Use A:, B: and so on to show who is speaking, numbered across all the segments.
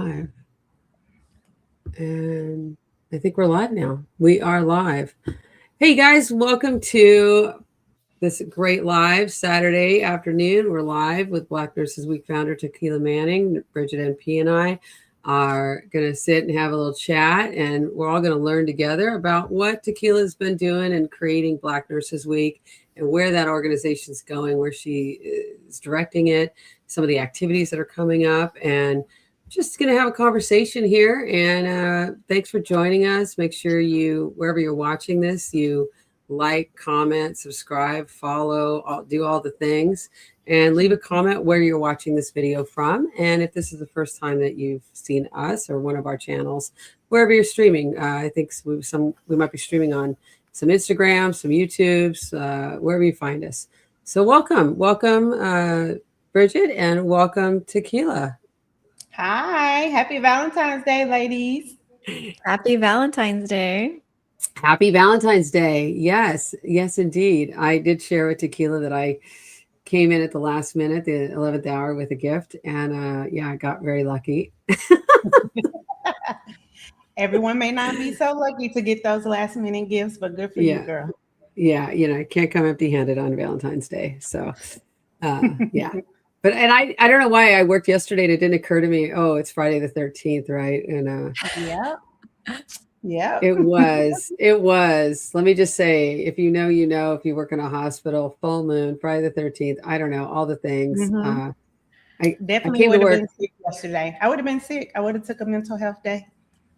A: live. And I think we're live now. We are live. Hey guys, welcome to this great live Saturday afternoon. We're live with Black Nurses Week founder Tauqilla Manning. Bridget NP and I are going to sit and have a little chat, and we're all going to learn together about what Tauqilla's been doing and creating Black Nurses Week and where that organization's going, where she is directing it, some of the activities that are coming up, and just going to have a conversation here. And thanks for joining us. Make sure you, wherever you're watching this, you like, comment, subscribe, follow, do all the things, and leave a comment where you're watching this video from. And if this is the first time that you've seen us or one of our channels, wherever you're streaming, I think we might be streaming on some Instagram, some YouTubes, wherever you find us. So welcome, Bridget, and welcome Tauqilla.
B: Hi, happy Valentine's Day, ladies.
C: Happy Valentine's Day.
A: Happy Valentine's Day. Yes, indeed. I did share with Tauqilla that I came in at the last minute, the 11th hour, with a gift. And I got very lucky.
B: Everyone may not be so lucky to get those last minute gifts, but good for you, girl.
A: Yeah, I can't come empty handed on Valentine's Day. So, yeah. But I don't know why I worked yesterday and it didn't occur to me, oh, it's Friday the 13th, right? And
B: yeah.
A: It was. Let me just say, if you know, if you work in a hospital, full moon, Friday the 13th, I don't know, all the things.
B: Mm-hmm.
A: I
B: definitely would have been sick yesterday. I would have been sick. I would have took a mental health day.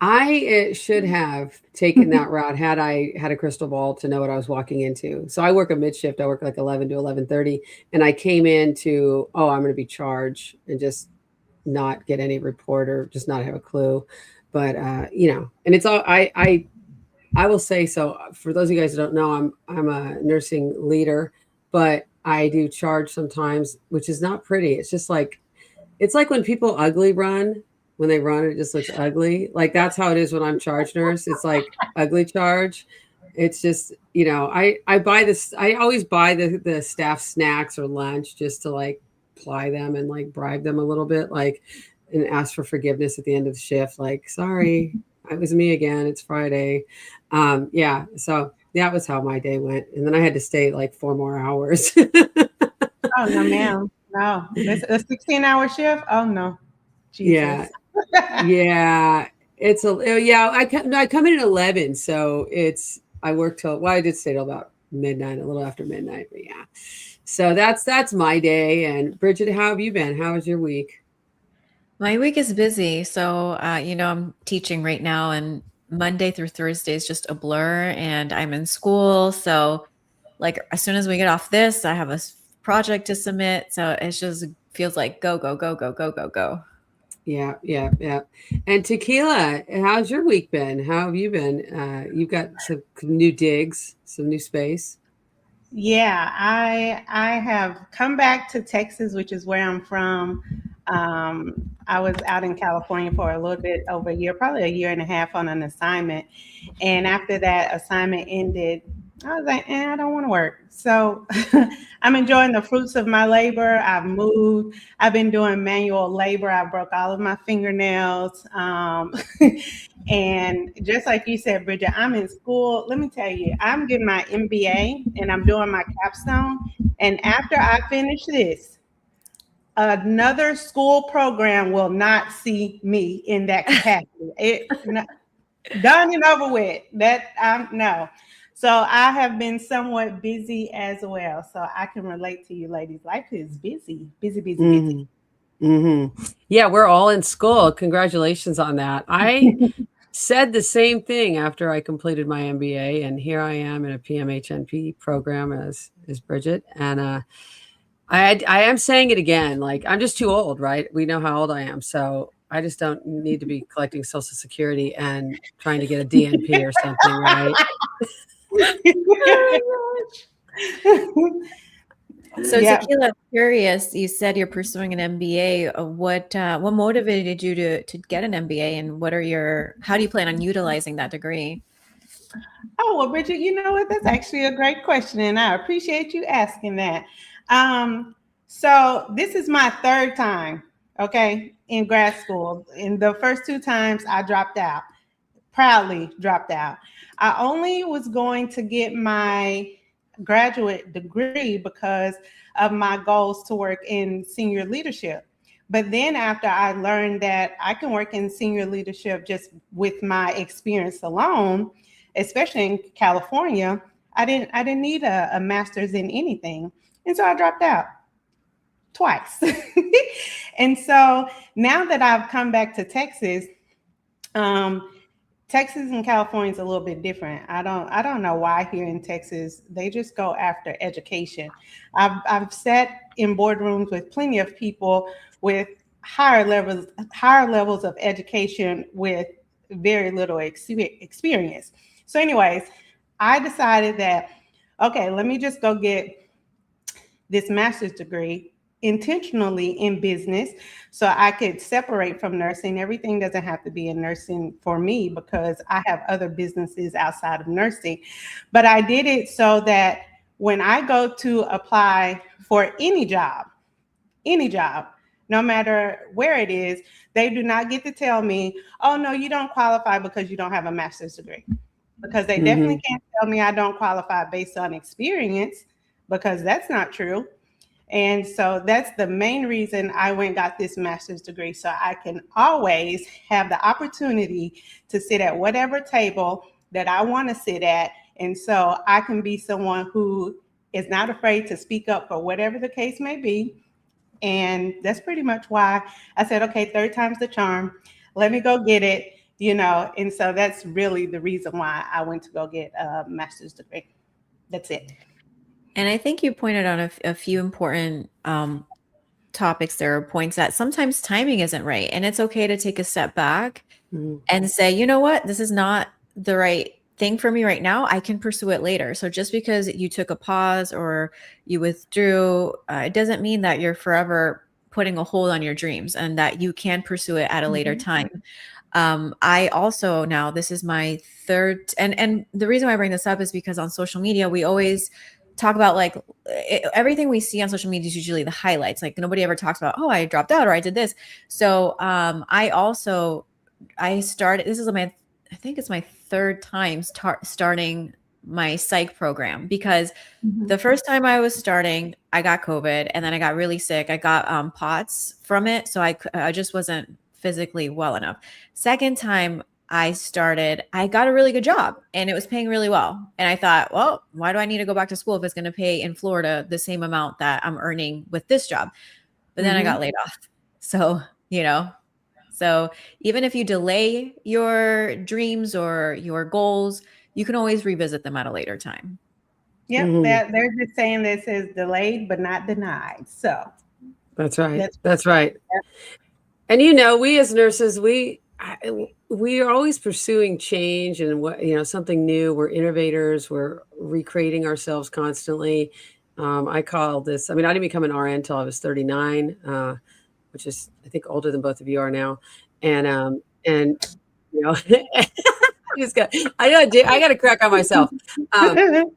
A: I should have taken that route had I had a crystal ball to know what I was walking into. So I work a mid shift. I work like 11 to 11:30, and I came into, I'm going to be charged and just not get any report or just not have a clue. But and it's all I will say. So for those of you guys who don't know, I'm a nursing leader, but I do charge sometimes, which is not pretty. It's just like when people ugly run. When they run, it just looks ugly. Like that's how it is when I'm charge nurse. It's like ugly charge. It's just, I buy this. I always buy the staff snacks or lunch just to like ply them and like bribe them a little bit, like, and ask for forgiveness at the end of the shift. Like, sorry, it was me again. It's Friday. So that was how my day went. And then I had to stay like 4 more hours.
B: Oh, no, ma'am. No, it's a 16-hour shift. Oh, no. Jesus.
A: Yeah. It's I come in at 11. So I work till, I did stay till about midnight, a little after midnight, but yeah. So that's my day. And Bridget, how have you been? How was your week?
C: My week is busy. So, I'm teaching right now, and Monday through Thursday is just a blur, and I'm in school. So like as soon as we get off this, I have a project to submit. So it just feels like go, go, go, go, go, go, go.
A: Yeah. And Tauqilla, how's your week been? How have you been? You've got some new digs, some new space.
B: Yeah, I have come back to Texas, which is where I'm from. I was out in California for a little bit over a year, probably a year and a half on an assignment. And after that assignment ended, I was like, I don't want to work. So I'm enjoying the fruits of my labor. I've moved. I've been doing manual labor. I broke all of my fingernails. And just like you said, Bridget, I'm in school. Let me tell you, I'm getting my MBA and I'm doing my capstone. And after I finish this, another school program will not see me in that capacity. Done and over with. No. So I have been somewhat busy as well. So I can relate to you, ladies. Life is busy.
A: Mm-hmm. Yeah, we're all in school. Congratulations on that. I said the same thing after I completed my MBA, and here I am in a PMHNP program as Bridget. And I am saying it again. Like, I'm just too old, right? We know how old I am. So I just don't need to be collecting Social Security and trying to get a DNP or something, right?
C: So Tauqilla, I'm curious, you said you're pursuing an MBA. What motivated you to get an MBA, and how do you plan on utilizing that degree?
B: Oh, well, Bridget, you know what? That's actually a great question, and I appreciate you asking that. So this is my third time okay, in grad school. In the first 2 times, I dropped out, proudly dropped out. I only was going to get my graduate degree because of my goals to work in senior leadership. But then after I learned that I can work in senior leadership just with my experience alone, especially in California, I didn't need a master's in anything. And so I dropped out twice. And so now that I've come back to Texas, Texas and California is a little bit different. I don't know why here in Texas they just go after education. I've sat in boardrooms with plenty of people with higher levels of education with very little experience. So anyways, I decided that, okay, let me just go get this master's degree intentionally in business so I could separate from nursing. Everything doesn't have to be in nursing for me because I have other businesses outside of nursing. But I did it so that when I go to apply for any job, no matter where it is, they do not get to tell me, oh, no, you don't qualify because you don't have a master's degree. Because they definitely can't tell me I don't qualify based on experience, because that's not true. And so that's the main reason I went and got this master's degree, so I can always have the opportunity to sit at whatever table that I want to sit at. And so I can be someone who is not afraid to speak up for whatever the case may be. And that's pretty much why I said, okay, 3rd time's the charm. Let me go get it, And so that's really the reason why I went to go get a master's degree. That's it.
C: And I think you pointed out a few important topics there, points that sometimes timing isn't right. And it's okay to take a step back and say, you know what, this is not the right thing for me right now. I can pursue it later. So just because you took a pause or you withdrew, it doesn't mean that you're forever putting a hold on your dreams and that you can pursue it at a later time. I also now, this is my 3rd, and the reason why I bring this up is because on social media, we always talk about everything we see on social media is usually the highlights. Like nobody ever talks about, oh, I dropped out or I did this. So I started, this is I think it's my 3rd time starting my psych program, because the first time I was starting, I got COVID and then I got really sick. I got POTS from it. So I just wasn't physically well enough. Second time I started, I got a really good job and it was paying really well. And I thought, well, why do I need to go back to school if it's going to pay in Florida the same amount that I'm earning with this job? But then I got laid off. So, so even if you delay your dreams or your goals, you can always revisit them at a later time.
B: Yep. There's this saying that says delayed, but not denied. So
A: that's right. That's right. And, we as nurses, we are always pursuing change and something new. We're innovators. We're recreating ourselves constantly. I call this, I didn't become an RN until I was 39, which is, I think, older than both of you are now. And I got to crack on myself. And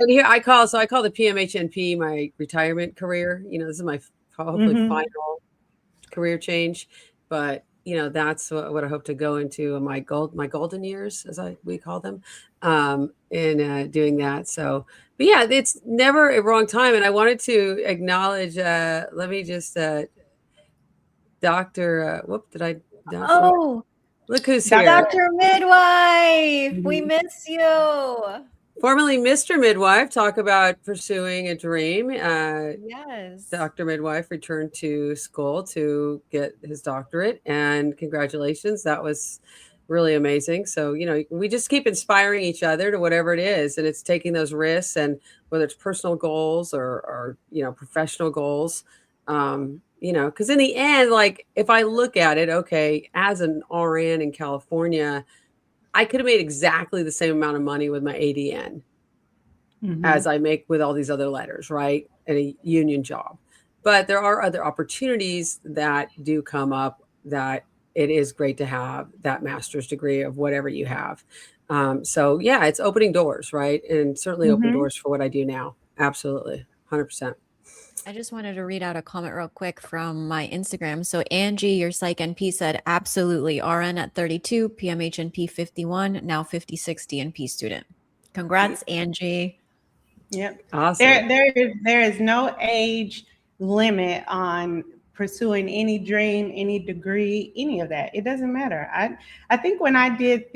A: here I call the PMHNP my retirement career. This is my hopefully final career change, but that's what I hope to go into my golden years, as we call them, in doing that. So, but yeah, it's never a wrong time. And I wanted to acknowledge, let me just, Dr. Look who's here.
C: Dr. Midwife, we miss you.
A: Formerly Mr. Midwife, talk about pursuing a dream.
C: Yes.
A: Dr. Midwife returned to school to get his doctorate, and congratulations. That was really amazing. So, we just keep inspiring each other to whatever it is, and it's taking those risks, and whether it's personal goals or professional goals, because in the end, like if I look at it, okay, as an RN in California, I could have made exactly the same amount of money with my ADN as I make with all these other letters, right? And a union job. But there are other opportunities that do come up that it is great to have that master's degree of whatever you have. So yeah, it's opening doors, right? And certainly open doors for what I do now. Absolutely. 100%.
C: I just wanted to read out a comment real quick from my Instagram. So Angie, your psych NP said, absolutely. RN at 32, PMH NP 51, now 50/60 NP student. Congrats, Angie.
B: Yep.
A: Awesome.
B: There is no age limit on pursuing any dream, any degree, any of that. It doesn't matter. I think when I did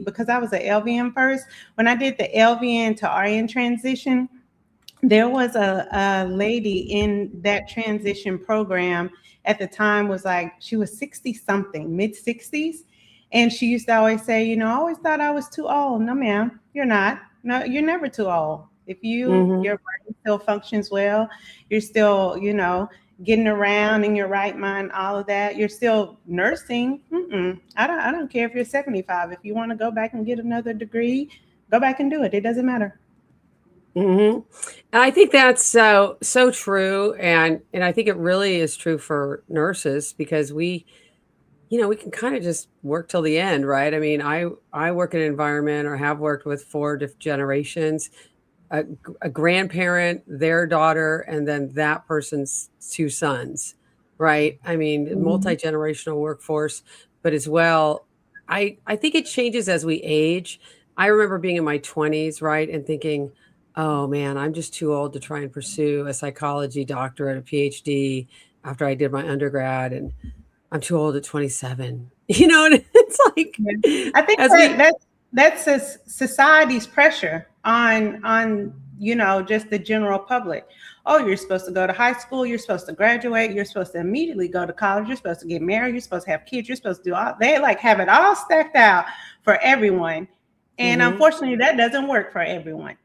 B: because I was an LVN first, when I did the LVN to RN transition, there was a lady in that transition program at the time, was like, she was 60 something, mid 60s. And she used to always say, I always thought I was too old. No, ma'am, you're not. No, you're never too old. If your brain still functions well, you're still, getting around in your right mind, all of that, you're still nursing. I don't care if you're 75. If you want to go back and get another degree, go back and do it. It doesn't matter.
A: And I think that's so true, and I think it really is true for nurses, because we can kind of just work till the end, right? I mean, I work in an environment, or have worked with 4 different generations, a grandparent, their daughter, and then that person's 2 sons, right? I mean, multi-generational workforce, but as well, I think it changes as we age. I remember being in my 20s, right, and thinking, oh man, I'm just too old to try and pursue a psychology doctorate, a PhD after I did my undergrad, and I'm too old at 27. And it's like,
B: I think that's a society's pressure on just the general public. Oh, you're supposed to go to high school, you're supposed to graduate, you're supposed to immediately go to college, you're supposed to get married, you're supposed to have kids, you're supposed to do all, they like have it all stacked out for everyone. And unfortunately, that doesn't work for everyone.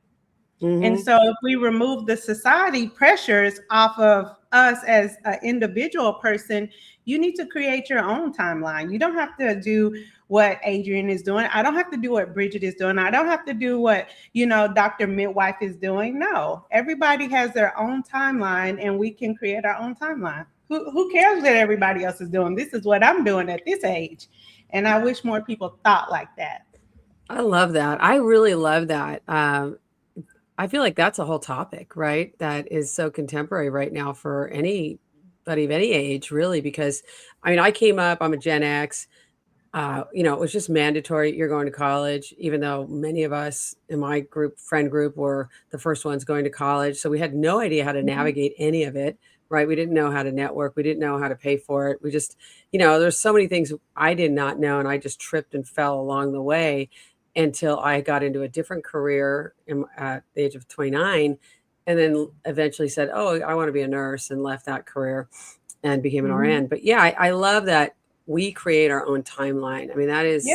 B: And so if we remove the society pressures off of us as an individual person, you need to create your own timeline. You don't have to do what Adrian is doing. I don't have to do what Bridget is doing. I don't have to do what, Dr. Midwife is doing. No, everybody has their own timeline, and we can create our own timeline. Who cares what everybody else is doing? This is what I'm doing at this age. And I wish more people thought like that.
A: I love that. I really love that. I feel like that's a whole topic, right? That is so contemporary right now for anybody of any age, really, because I came up, I'm a Gen X, it was just mandatory. You're going to college, even though many of us in my friend group, were the first ones going to college. So we had no idea how to navigate any of it, right? We didn't know how to network. We didn't know how to pay for it. We just, there's so many things I did not know. And I just tripped and fell along the way, until I got into a different career at the age of 29, and then eventually said, oh, I want to be a nurse, and left that career and became an RN. But yeah, I love that we create our own timeline. I mean, that is,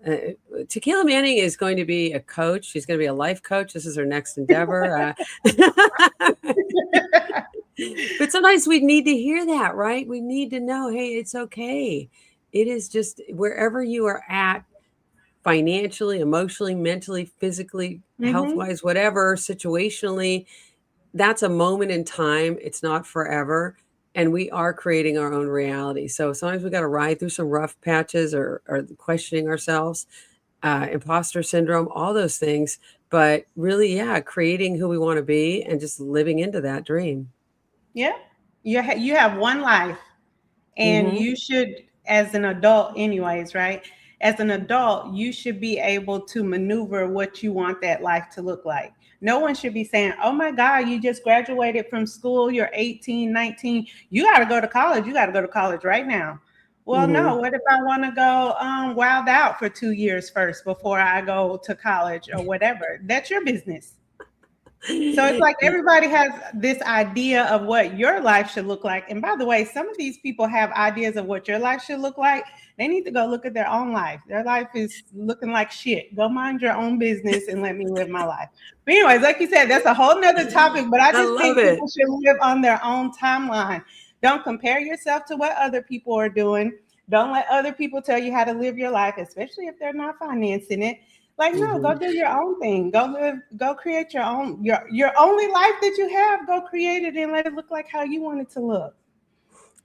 A: Tauqilla Manning is going to be a coach. She's going to be a life coach. This is her next endeavor. But sometimes we need to hear that, right? We need to know, hey, it's okay. It is just wherever you are at, financially, emotionally, mentally, physically, health-wise, whatever, situationally, that's a moment in time. It's not forever. And we are creating our own reality. So sometimes we got to ride through some rough patches, or questioning ourselves, imposter syndrome, all those things. But really, creating who we want to be and just living into that dream.
B: Yeah. You have one life, and you should, as an adult anyways, right? As an adult, you should be able to maneuver what you want that life to look like. No one should be saying, oh my God, you just graduated from school, you're 18, 19, you got to go to college. You got to go to college right now. Well, no, what if I want to go wild out for 2 years first before I go to college or whatever? That's your business. So it's like everybody has this idea of what your life should look like. And by the way, some of these people have ideas of what your life should look like. They need to go look at their own life. Their life is looking like shit. Go mind your own business and let me live my life. But anyways, like you said, that's a whole nother topic, but I just think people should live on their own timeline. Don't compare yourself to what other people are doing. Don't let other people tell you how to live your life, especially if they're not financing it. Like, no, go do your own thing. Go create your own, your only life that you have. Go create it and let it look like how you want it to look.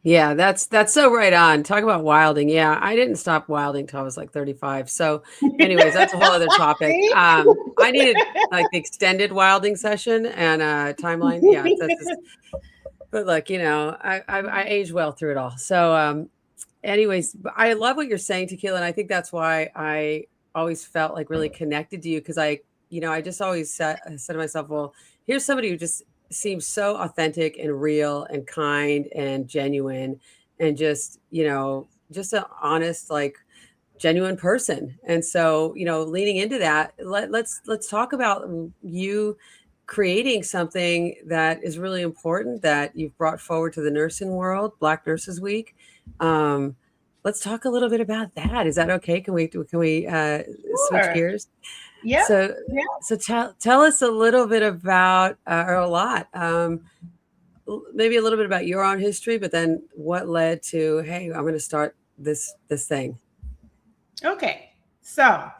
A: Yeah, that's so right on. Talk about wilding. Yeah, I didn't stop wilding till I was like 35. So anyways, that's a whole other topic. I needed like the extended wilding session and timeline. Yeah, But look, I aged well through it all. So, anyways, I love what you're saying, Tauqilla, and I think that's why I always felt like really connected to you, because I just always said to myself, well, here's somebody who just seems so authentic and real and kind and genuine, and just an honest, like, genuine person. And so, leaning into that, let's talk about you creating something that is really important that you've brought forward to the nursing world, Black Nurses Week. Let's talk a little bit about that. Is that okay? Can we switch gears?
B: Yeah.
A: So tell us a little bit about, or a lot, maybe a little bit about your own history, but then what led to, hey, I'm going to start this thing.
B: Okay. So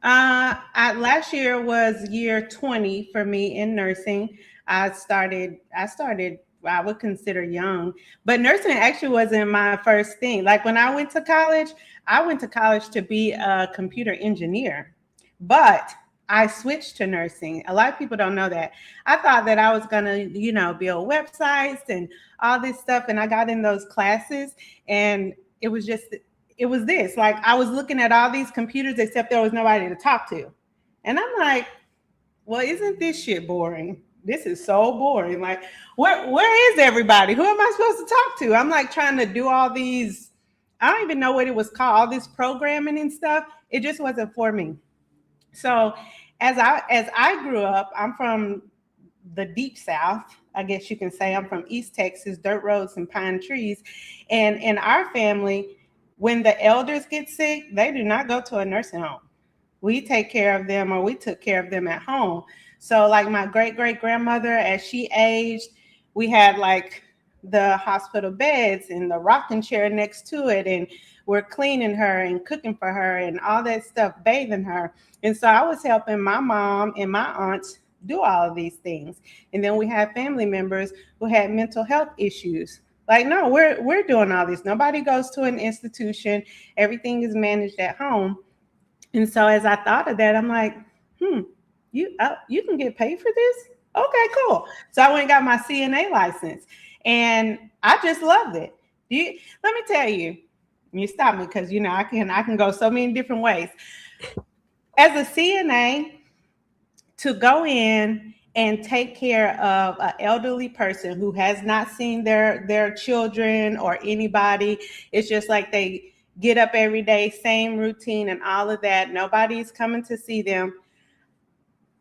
B: last year was year 20 for me in nursing. I started, I would consider young, but nursing actually wasn't my first thing. Like when I went to college to be a computer engineer, but I switched to nursing. A lot of people don't know that. I thought that I was going to, build websites and all this stuff. And I got in those classes, and it was this, like, I was looking at all these computers, except there was nobody to talk to. And I'm like, well, isn't this shit boring? This is so boring. Like, where is everybody? Who am I supposed to talk to? I'm like trying to do all these, I don't even know what it was called, all this programming and stuff. It just wasn't for me. So as I grew up, I'm from the deep South, I guess you can say. I'm from East Texas, dirt roads and pine trees. And in our family, when the elders get sick, they do not go to a nursing home. We take care of them, or we took care of them at home. So like my great-great-grandmother, as she aged, we had like the hospital beds and the rocking chair next to it, and we're cleaning her and cooking for her and all that stuff, bathing her. And so I was helping my mom and my aunts do all of these things. And then we had family members who had mental health issues. Like, no, we're doing all this. Nobody goes to an institution. Everything is managed at home. And so as I thought of that, I'm like, you can get paid for this? Okay, cool. So I went and got my CNA license, and I just loved it. Let me tell you, you stop me, because I can go so many different ways. As a CNA, to go in and take care of an elderly person who has not seen their children or anybody, it's just like they get up every day, same routine and all of that. Nobody's coming to see them.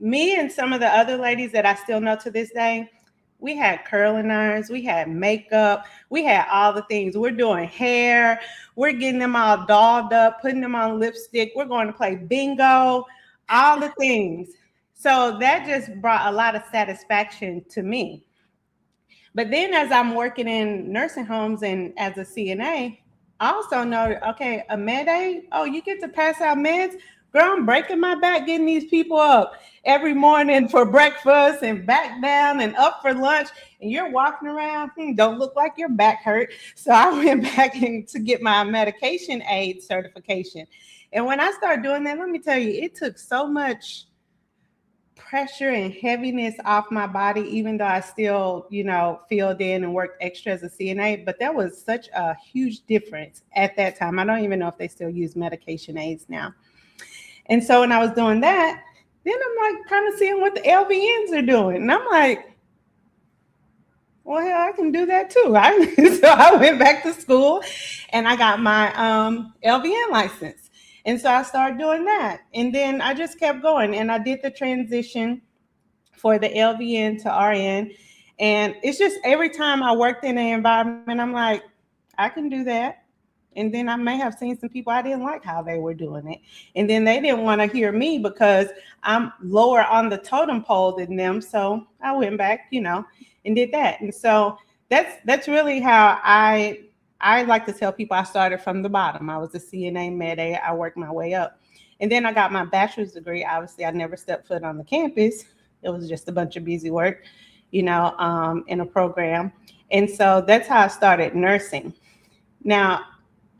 B: Me and some of the other ladies that I still know to this day, we had curling irons, we had makeup, we had all the things. We're doing hair, we're getting them all dolled up, putting them on lipstick. We're going to play bingo, all the things. So that just brought a lot of satisfaction to me. But then as I'm working in nursing homes and as a CNA, I also know, okay, a med aid, oh, you get to pass out meds? Girl, I'm breaking my back getting these people up every morning for breakfast and back down and up for lunch. And you're walking around, don't look like your back hurt. So I went back to get my medication aid certification. And when I started doing that, let me tell you, it took so much pressure and heaviness off my body, even though I still, filled in and worked extra as a CNA. But that was such a huge difference at that time. I don't even know if they still use medication aids now. And so when I was doing that, then I'm like kind of seeing what the LVNs are doing. And I'm like, well, hell, I can do that too. So I went back to school and I got my LVN license. And so I started doing that. And then I just kept going, and I did the transition for the LVN to RN. And it's just every time I worked in an environment, I'm like, I can do that. And then I may have seen some people I didn't like how they were doing it. And then they didn't want to hear me because I'm lower on the totem pole than them. So I went back, and did that. And so that's really how I like to tell people I started from the bottom. I was a CNA med aid. I worked my way up. And then I got my bachelor's degree. Obviously, I never stepped foot on the campus. It was just a bunch of busy work, in a program. And so that's how I started nursing. Now,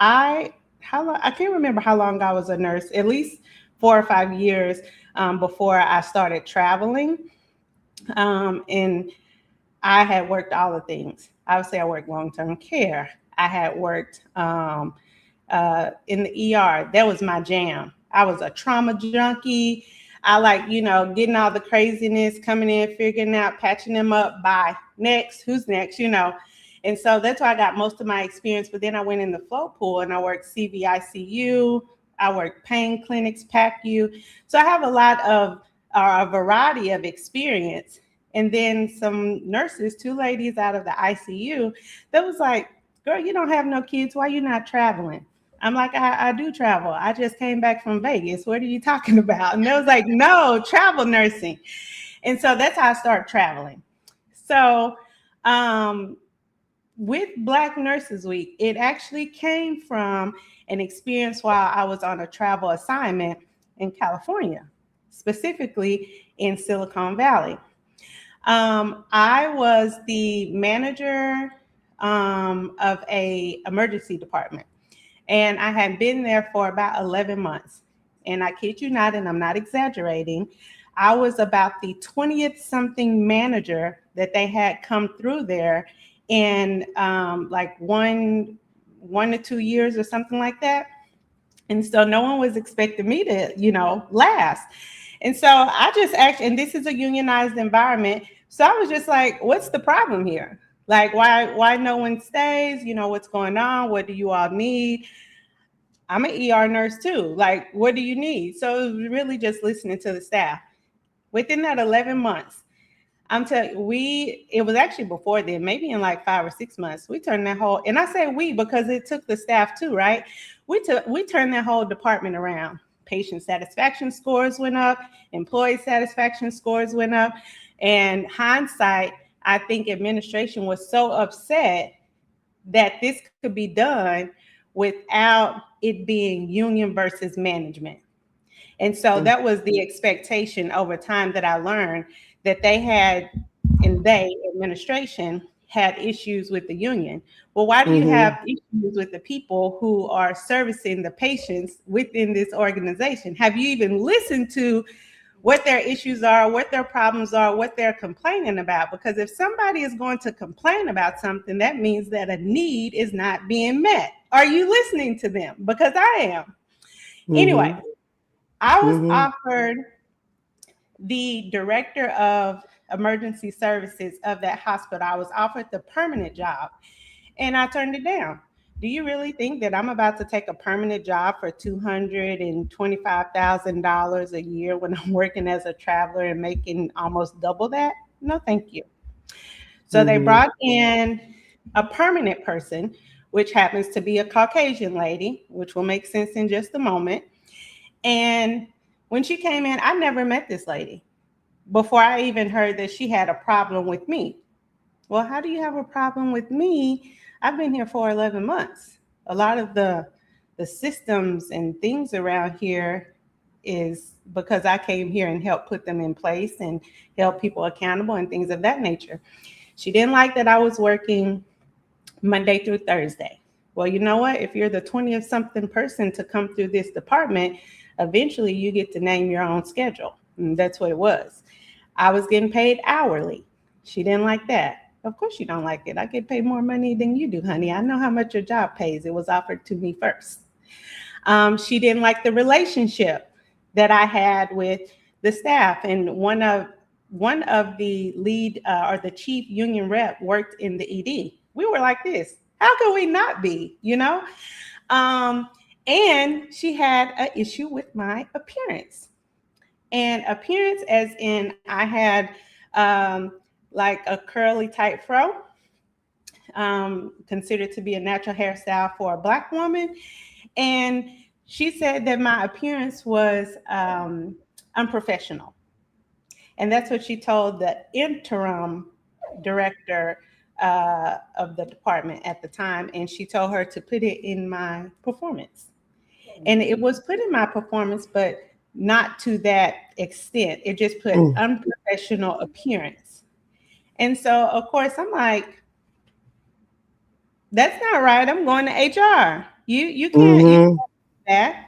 B: I can't remember how long I was a nurse, at least 4 or 5 years before I started traveling. And I had worked all the things. I would say I worked long-term care. I had worked in the ER. That was my jam. I was a trauma junkie. I like, getting all the craziness, coming in, figuring out, patching them up. Bye. Next. Who's next? And so that's why I got most of my experience. But then I went in the float pool and I worked CVICU. I worked pain clinics, PACU. So I have a variety of experience. And then some nurses, 2 ladies out of the ICU, that was like, girl, you don't have no kids. Why you not traveling? I'm like, I do travel. I just came back from Vegas. What are you talking about? And they was like, no, travel nursing. And so that's how I started traveling. So with Black Nurses Week, it actually came from an experience while I was on a travel assignment in California, specifically in Silicon Valley. I was the manager of a emergency department, and I had been there for about 11 months. And I kid you not, and I'm not exaggerating, I was about the 20th something manager that they had come through there in like one to 2 years or something like that. And so no one was expecting me to, last. And so I just actually, and this is a unionized environment. So I was just like, what's the problem here? Like, why no one stays? What's going on? What do you all need? I'm an ER nurse too. Like, what do you need? So it was really just listening to the staff. Within that 11 months, I'm telling you, it was actually before then, maybe in like 5 or 6 months, we turned that whole, and I say we because it took the staff too, right? We turned that whole department around. Patient satisfaction scores went up, employee satisfaction scores went up. And hindsight, I think administration was so upset that this could be done without it being union versus management. And so that was the expectation over time that I learned that administration had issues with the union. Well, why do you have issues with the people who are servicing the patients within this organization? Have you even listened to what their issues are, what their problems are, what they're complaining about? Because if somebody is going to complain about something, that means that a need is not being met. Are you listening to them? Because I am. Anyway, I was offered the director of emergency services of that hospital. I was offered the permanent job and I turned it down. Do you really think that I'm about to take a permanent job for $225,000 a year when I'm working as a traveler and making almost double that? No, thank you. So they brought in a permanent person, which happens to be a Caucasian lady, which will make sense in just a moment. And when she came in, I never met this lady before I even heard that she had a problem with me. Well, how do you have a problem with me? I've been here for 11 months. A lot of the systems and things around here is because I came here and helped put them in place and held people accountable and things of that nature. She didn't like that I was working Monday through Thursday. Well, you know what? If you're the 20th something person to come through this department, eventually you get to name your own schedule. And that's what it was. I was getting paid hourly. She didn't like that. Of course you don't like it. I get paid more money than you do, honey. I know how much your job pays. It was offered to me first. She didn't like the relationship that I had with the staff. And one of the lead or the chief union rep worked in the ED. We were like this. How can we not be, And she had an issue with my appearance. And appearance as in I had like a curly tight fro, considered to be a natural hairstyle for a Black woman. And she said that my appearance was unprofessional. And that's what she told the interim director of the department at the time. And she told her to put it in my performance. And it was put in my performance, but not to that extent. It just put unprofessional appearance. And so, of course, I'm like, that's not right. I'm going to HR. You can't do that.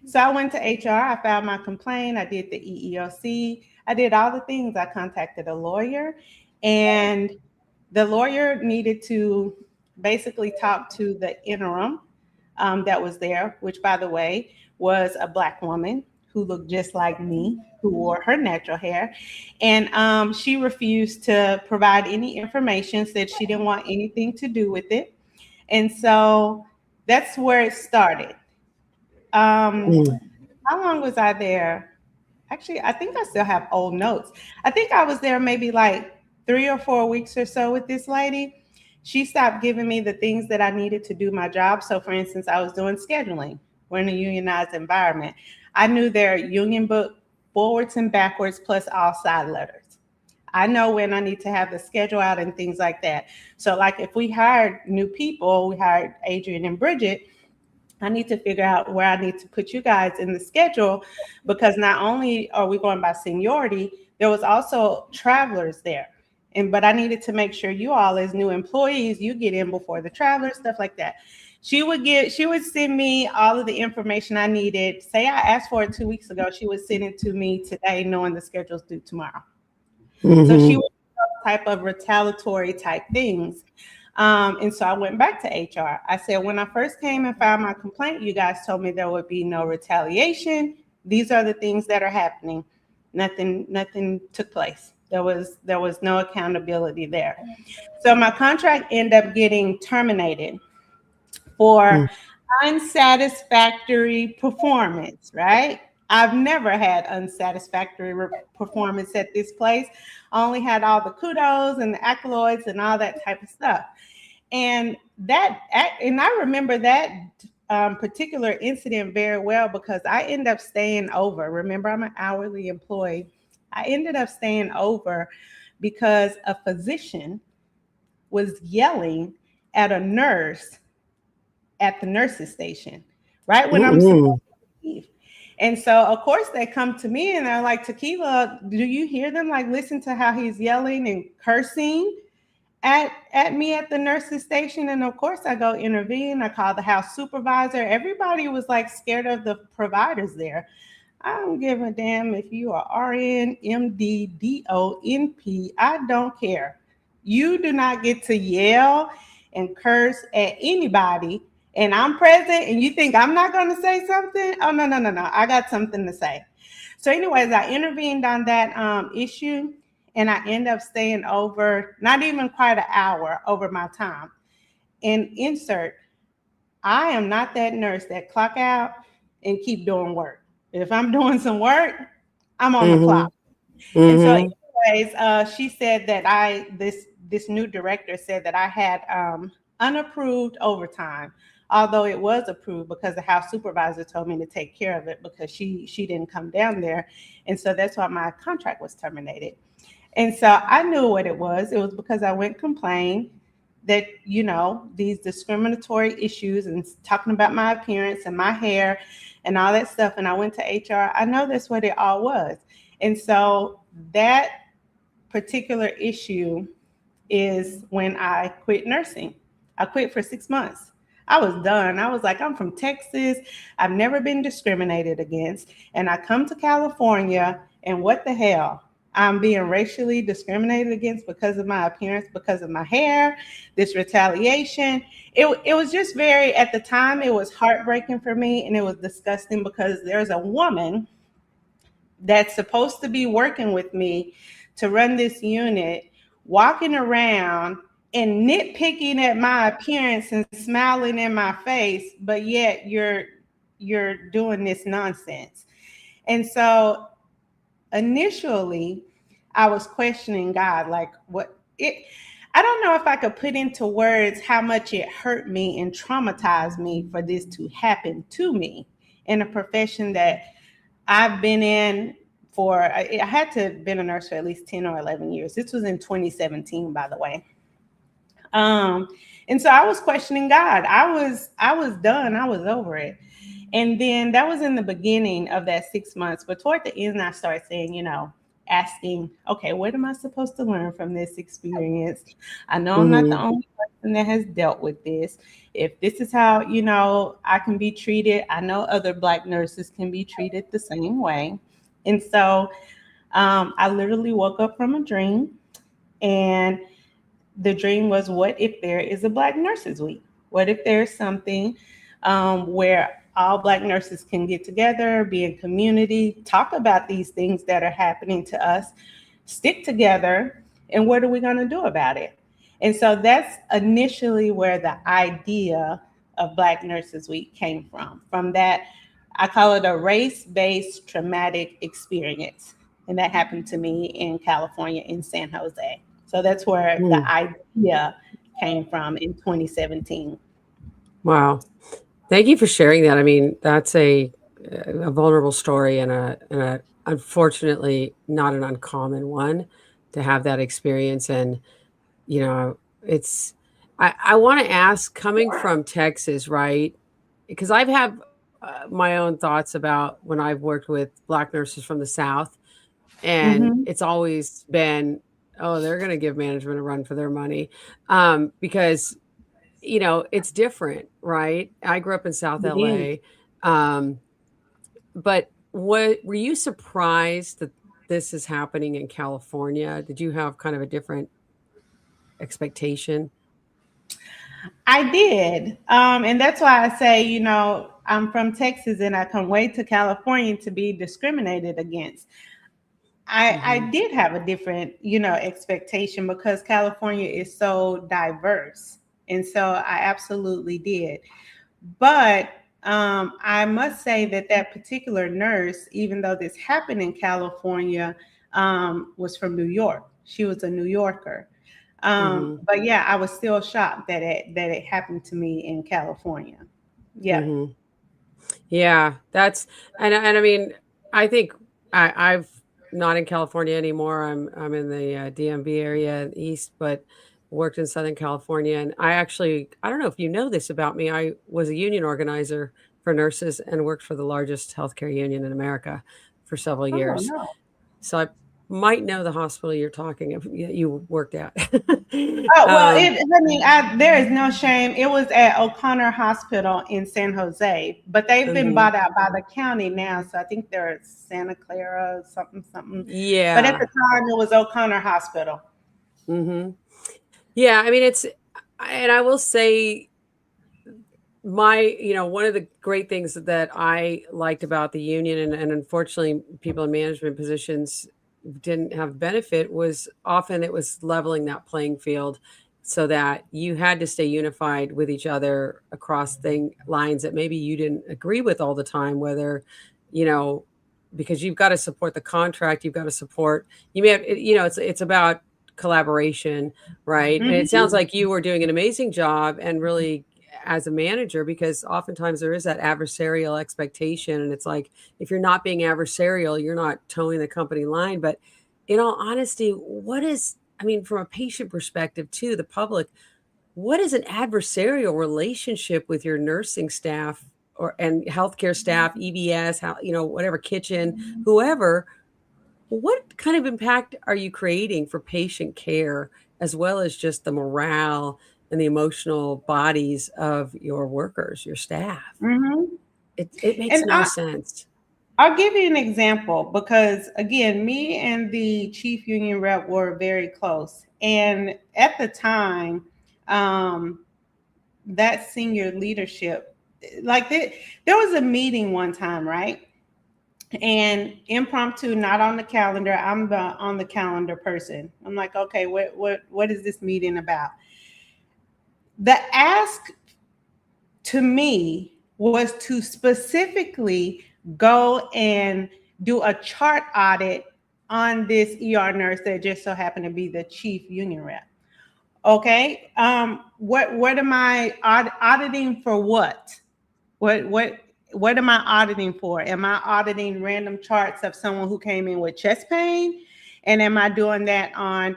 B: So I went to HR. I filed my complaint. I did the EEOC. I did all the things. I contacted a lawyer. And the lawyer needed to basically talk to the interim that was there, which, by the way, was a Black woman who looked just like me, who wore her natural hair. And she refused to provide any information, said she didn't want anything to do with it. And so that's where it started. How long was I there? Actually, I think I still have old notes. I think I was there maybe like 3 or 4 weeks or so with this lady. She stopped giving me the things that I needed to do my job. So for instance, I was doing scheduling. We're in a unionized environment. I knew their union book forwards and backwards plus all side letters. I know when I need to have the schedule out and things like that. So like if we hired new people, we hired Adrian and Bridget, I need to figure out where I need to put you guys in the schedule, because not only are we going by seniority, there was also travelers there. But I needed to make sure you all as new employees, you get in before the travelers, stuff like that. She would send me all of the information I needed. Say I asked for it 2 weeks ago, she would send it to me today, knowing the schedule's due tomorrow. So she would do those type of retaliatory type things. And so I went back to HR. I said, when I first came and filed my complaint, you guys told me there would be no retaliation. These are the things that are happening. Nothing took place. There was no accountability there. So my contract ended up getting terminated for unsatisfactory performance, right? I've never had unsatisfactory performance at this place. I only had all the kudos and the accolades and all that type of stuff. And I remember that particular incident very well, because I ended up staying over. Remember, I'm an hourly employee. I ended up staying over because a physician was yelling at a nurse at the nurse's station, right when I'm supposed to leave. And so, of course, they come to me and they're like, Tauqilla, do you hear them? Like, listen to how he's yelling and cursing at me at the nurse's station. And of course, I go intervene. I call the house supervisor. Everybody was like scared of the providers there. I don't give a damn if you are RN, MD, DO, NP. I don't care. You do not get to yell and curse at anybody. And I'm present, and you think I'm not going to say something? Oh, no. I got something to say. So anyways, I intervened on that issue, and I end up staying over, not even quite an hour over my time. And insert, I am not that nurse that clock out and keep doing work. If I'm doing some work, I'm on the clock. And so anyways, she said that this new director said that I had unapproved overtime, although it was approved because the house supervisor told me to take care of it because she didn't come down there. And so that's why my contract was terminated. And so I knew what it was. It was because I went complain that, these discriminatory issues and talking about my appearance and my hair and all that stuff. And I went to HR. I know that's what it all was. And so that particular issue is when I quit nursing. I quit for 6 months. I was done. I was like, I'm from Texas. I've never been discriminated against. And I come to California, and what the hell? I'm being racially discriminated against because of my appearance, because of my hair, this retaliation. It was just at the time, it was heartbreaking for me, and it was disgusting because there's a woman that's supposed to be working with me to run this unit, walking around and nitpicking at my appearance and smiling in my face, but yet you're doing this nonsense. And so initially I was questioning God, like I don't know if I could put into words how much it hurt me and traumatized me for this to happen to me in a profession that I've been in I had to have been a nurse for at least 10 or 11 years. This was in 2017, by the way. And so I was questioning God. I was done. I was over it. And then that was in the beginning of that 6 months. But toward the end, I started saying, asking, okay, what am I supposed to learn from this experience? I know I'm not the only person that has dealt with this. If this is how, I can be treated, I know other Black nurses can be treated the same way. And so I literally woke up from a dream, and the dream was, what if there is a Black Nurses Week? What if there's something where all Black nurses can get together, be in community, talk about these things that are happening to us, stick together, and what are we going to do about it? And so that's initially where the idea of Black Nurses Week came from. From that, I call it a race-based traumatic experience. And that happened to me in California, in San Jose. So that's where the idea came from in 2017.
A: Wow. Thank you for sharing that. I mean, that's a vulnerable story and a unfortunately not an uncommon one to have that experience. And, you know, I want to ask, coming from Texas, right? Because I've had my own thoughts about when I've worked with Black nurses from the South, and it's always been, oh, they're going to give management a run for their money, because you know, it's different, right? I grew up in South LA. But what were you surprised that this is happening in California? Did you have kind of a different expectation?
B: I did. And that's why I say, you know, I'm from Texas and I come way to California to be discriminated against. I did have a different, you know, expectation because California is so diverse. And so I absolutely did. But I must say that that particular nurse, even though this happened in California, was from New York. She was a New Yorker. But yeah, I was still shocked that it happened to me in California. Yeah.
A: Yeah, that's and I mean, I think I've not in California anymore. I'm in the DMV area east, but worked in Southern California. And I don't know if you know this about me. I was a union organizer for nurses and worked for the largest healthcare union in America for several
B: Oh,
A: years.
B: no.
A: So I might know the hospital you're talking of, you worked at.
B: Oh, well, there is no shame. It was at O'Connor Hospital in San Jose, but they've been bought out by the county now. So I think they're Santa Clara, something.
A: Yeah.
B: But at the time, it was O'Connor Hospital.
A: Yeah, I mean, and I will say one of the great things that I liked about the union, and unfortunately people in management positions didn't have benefit, was often it was leveling that playing field so that you had to stay unified with each other across lines that maybe you didn't agree with all the time, whether, you know, because you've got to support the contract, you've got to support, you may have, you know, it's about collaboration, right? And it sounds like you were doing an amazing job and really as a manager, because oftentimes there is that adversarial expectation. And it's like, if you're not being adversarial, you're not towing the company line. But in all honesty, from a patient perspective too, the public, what is an adversarial relationship with your nursing staff and healthcare staff, EVS, whatever, kitchen, whoever? What kind of impact are you creating for patient care, as well as just the morale and the emotional bodies of your workers, your staff? It makes no sense.
B: I'll give you an example because, again, me and the chief union rep were very close. And at the time, that senior leadership, there was a meeting one time, right? And impromptu, not on the calendar. I'm on the calendar person. I'm like, okay, what is this meeting about? The ask to me was to specifically go and do a chart audit on this ER nurse that just so happened to be the chief union rep. Okay, what am I auditing for? What am I auditing for? Am I auditing random charts of someone who came in with chest pain? And am I doing that on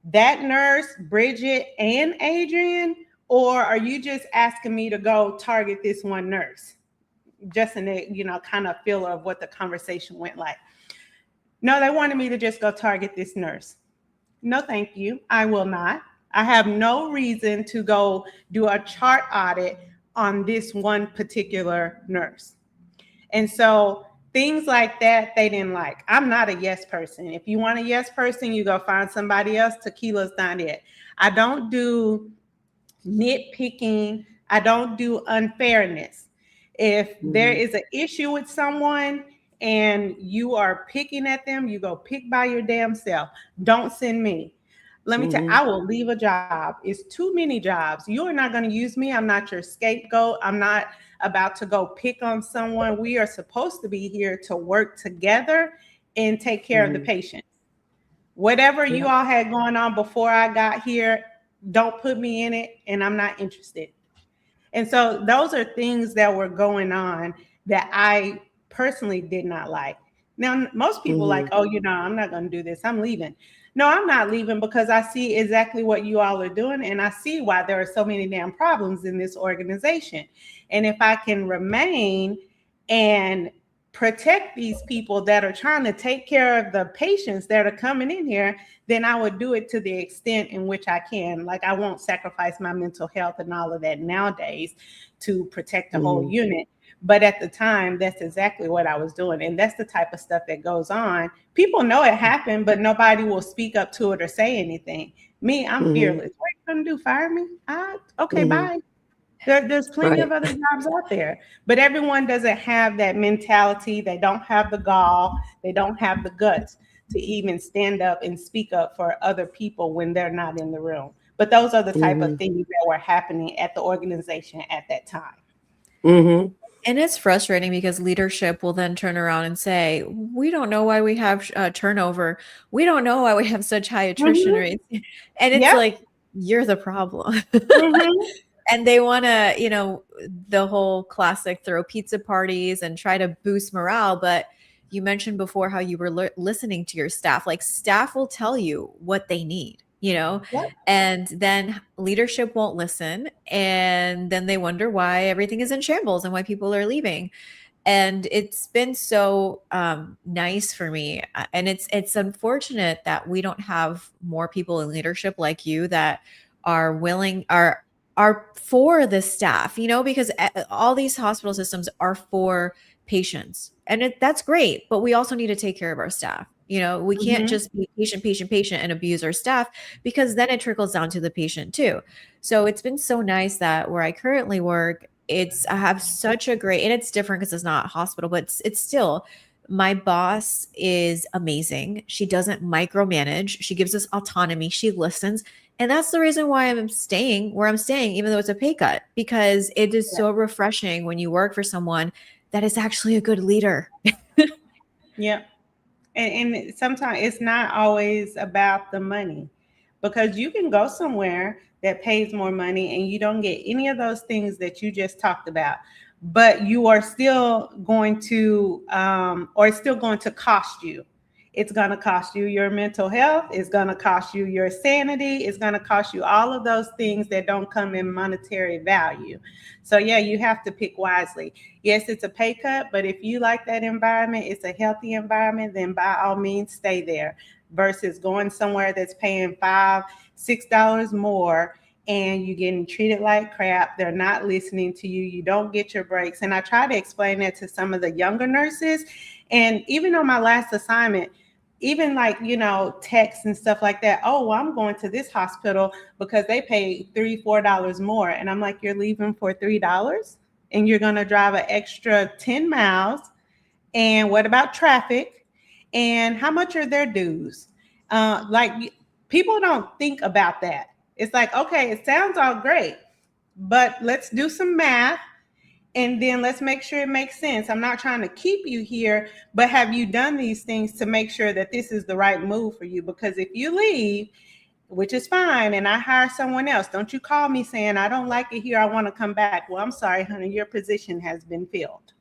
B: that nurse, Bridget, and Adrian? Or are you just asking me to go target this one nurse? Just in a, kind of feel of what the conversation went like. No, they wanted me to just go target this nurse. No, thank you. I will not. I have no reason to go do a chart audit on this one particular nurse. And so Things like that, they didn't like. I'm not a yes person. If you want a yes person, you go find somebody else. Tauqilla's not it. I don't do nitpicking. I don't do unfairness. If there is an issue with someone and you are picking at them, you go pick by your damn self. Don't send me. Let me tell you, I will leave a job. It's too many jobs. You are not going to use me. I'm not your scapegoat. I'm not about to go pick on someone. We are supposed to be here to work together and take care of the patient. Whatever you all had going on before I got here, don't put me in it, and I'm not interested. And so those are things that were going on that I personally did not like. Now, most people like, oh, I'm not going to do this. I'm leaving. No, I'm not leaving because I see exactly what you all are doing, and I see why there are so many damn problems in this organization. And if I can remain and protect these people that are trying to take care of the patients that are coming in here, then I would do it to the extent in which I can. Like, I won't sacrifice my mental health and all of that nowadays to protect the whole unit. But at the time, that's exactly what I was doing. And that's the type of stuff that goes on. People know it happened, but nobody will speak up to it or say anything. Me, I'm fearless. What are you going to do? Fire me? Okay, bye. There's plenty of other jobs out there, but everyone doesn't have that mentality. They don't have the gall. They don't have the guts to even stand up and speak up for other people when they're not in the room. But those are the type of things that were happening at the organization at that time.
C: And it's frustrating because leadership will then turn around and say, we don't know why we have turnover. We don't know why we have such high attrition rates. And it's like, you're the problem. And they want to, the whole classic throw pizza parties and try to boost morale. But you mentioned before how you were listening to your staff. Like, staff will tell you what they need, and then leadership won't listen. And then they wonder why everything is in shambles and why people are leaving. And it's been so nice for me. And it's unfortunate that we don't have more people in leadership like you that are willing, are for the staff, because all these hospital systems are for patients, and that's great, but we also need to take care of our staff. We can't just be patient and abuse our staff, because then it trickles down to the patient too. So it's been so nice that where I currently work, I have such a great, and it's different because it's not a hospital, but it's still, my boss is amazing. She doesn't micromanage. She gives us autonomy. She listens. And that's the reason why I'm staying where I'm staying, even though it's a pay cut, because it is so refreshing when you work for someone that is actually a good leader.
B: And sometimes it's not always about the money, because you can go somewhere that pays more money and you don't get any of those things that you just talked about, but you are still going to, or it's still going to cost you. It's going to cost you your mental health. It's going to cost you your sanity. It's going to cost you all of those things that don't come in monetary value. So you have to pick wisely. Yes, it's a pay cut, but if you like that environment, it's a healthy environment, then by all means stay there, versus going somewhere that's paying $5, $6 more and you're getting treated like crap. They're not listening to you. You don't get your breaks. And I try to explain that to some of the younger nurses. And even on my last assignment, even like, texts and stuff like that. Oh, well, I'm going to this hospital because they pay $3, $4 more. And I'm like, you're leaving for $3 and you're going to drive an extra 10 miles. And what about traffic? And how much are their dues? Like, people don't think about that. It's like, okay, it sounds all great, but let's do some math. And then let's make sure it makes sense. I'm not trying to keep you here, but have you done these things to make sure that this is the right move for you? Because if you leave, which is fine, and I hire someone else, don't you call me saying, I don't like it here, I want to come back. Well, I'm sorry, honey, your position has been filled.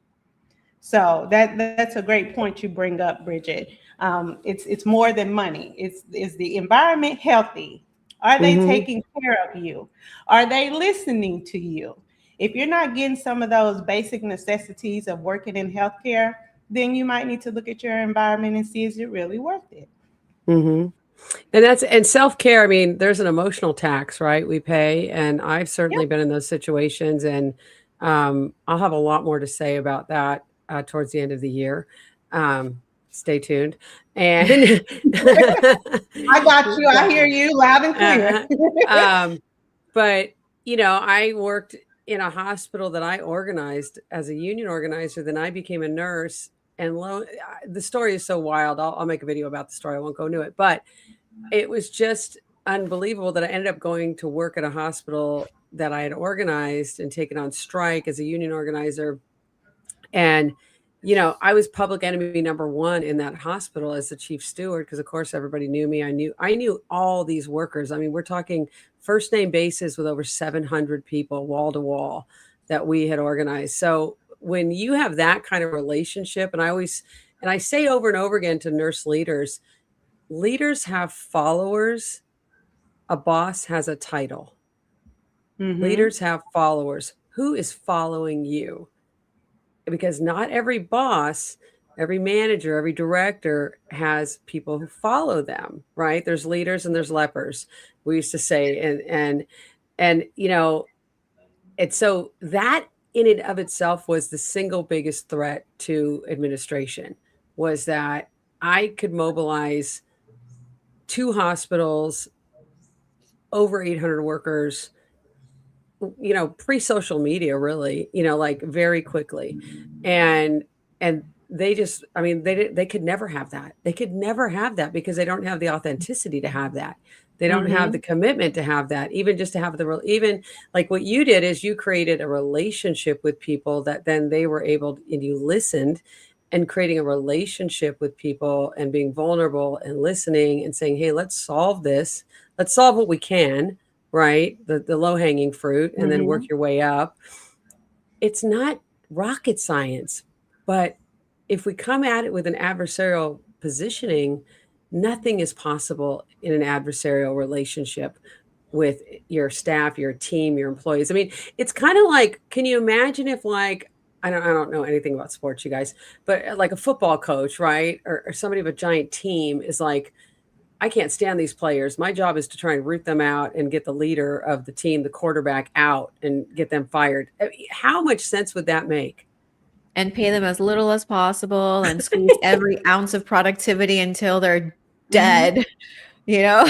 B: So that's a great point you bring up, Bridget. It's more than money. Is the environment healthy? Are they taking care of you? Are they listening to you? If you're not getting some of those basic necessities of working in healthcare, then you might need to look at your environment and see, is it really worth it?
A: And self-care, I mean, there's an emotional tax, right? We pay. And I've certainly been in those situations, and I'll have a lot more to say about that towards the end of the year. Stay tuned. And
B: I got you. I hear you loud and clear.
A: But, you know, I worked in a hospital that I organized as a union organizer. Then I became a nurse. And the story is so wild. I'll make a video about the story. I won't go into it. But it was just unbelievable that I ended up going to work at a hospital that I had organized and taken on strike as a union organizer. And, you know, I was public enemy number one in that hospital as the chief steward, because of course everybody knew me. I knew all these workers. I mean, we're talking first name basis with over 700 people wall to wall that we had organized. So when you have that kind of relationship, and I say over and over again to nurse leaders have followers. A boss has a title. Mm-hmm. Leaders have followers. Who is following you? Because not every boss, every manager, every director has people who follow them, right? There's leaders and there's lepers, we used to say. And you know, it's so that in and of itself was the single biggest threat to administration, was that I could mobilize 2 hospitals, over 800 workers, you know, pre-social media, really, you know, like very quickly. And they just, I mean, they could never have that. They could never have that because they don't have the authenticity to have that. They don't have the commitment to have that, even just to have even like what you did is you created a relationship with people that then they were able, and you listened, and creating a relationship with people and being vulnerable and listening and saying, hey, let's solve this. Let's solve what we can, right? The low hanging fruit, and then work your way up. It's not rocket science, but if we come at it with an adversarial positioning, nothing is possible in an adversarial relationship with your staff, your team, your employees. I mean, it's kind of like, can you imagine if like, I don't know anything about sports, you guys, but like a football coach, right? Or somebody of a giant team is like, I can't stand these players. My job is to try and root them out and get the leader of the team, the quarterback, out and get them fired. I mean, how much sense would that make?
C: And pay them as little as possible and squeeze every ounce of productivity until they're dead, you know?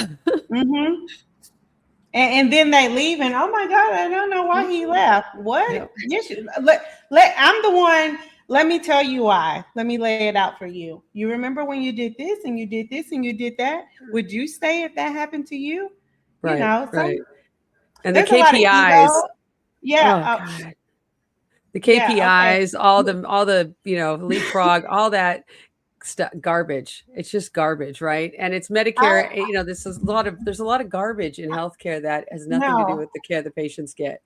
B: And then they leave and, oh my God, I don't know why he left. What? No. You should, I'm the one. Let me tell you why. Let me lay it out for you. You remember when you did this and you did this and you did that? Would you stay if that happened to you?
A: Right.
B: You know,
A: right. And the KPIs.
B: Yeah.
A: Oh, the KPIs, all the, you know, leapfrog, all that stuff, garbage. It's just garbage, right? And it's Medicare. You know, there's a lot of garbage in healthcare that has nothing to do with the care the patients get.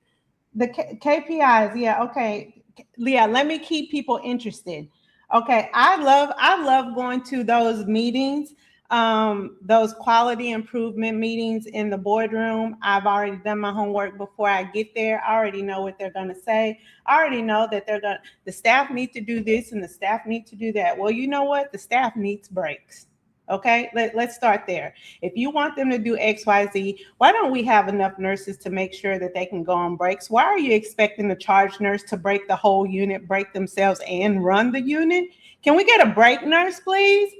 B: The KPIs, yeah, okay. Leah, let me keep people interested. Okay, I love going to those meetings, those quality improvement meetings in the boardroom. I've already done my homework before I get there. I already know what they're going to say. I already know that the staff need to do this and the staff need to do that. Well, you know what? The staff needs breaks. Okay, let's start there. If you want them to do X, Y, Z, why don't we have enough nurses to make sure that they can go on breaks? Why are you expecting the charge nurse to break the whole unit, break themselves, and run the unit? Can we get a break nurse, please?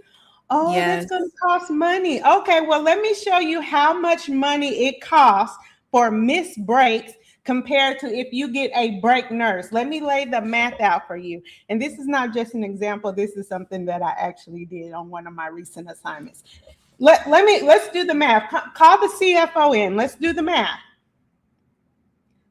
B: Oh, yes. That's going to cost money. Okay, well, let me show you how much money it costs for missed breaks compared to if you get a break nurse. Let me lay the math out for you. And this is not just an example. This is something that I actually did on one of my recent assignments. Let's do the math. Call the CFO in. Let's do the math.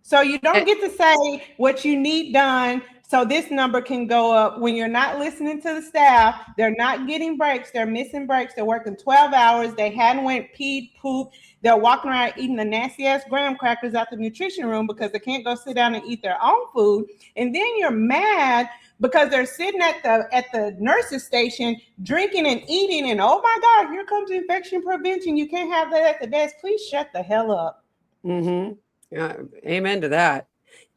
B: So you don't get to say what you need done so this number can go up when you're not listening to the staff. They're not getting breaks. They're missing breaks. They're working 12 hours. They hadn't went peed, pooped. They're walking around eating the nasty ass graham crackers out the nutrition room because they can't go sit down and eat their own food. And then you're mad because they're sitting at the nurse's station drinking and eating. And oh my God, here comes infection prevention. You can't have that at the desk. Please shut the hell up.
A: Mm-hmm. Amen to that.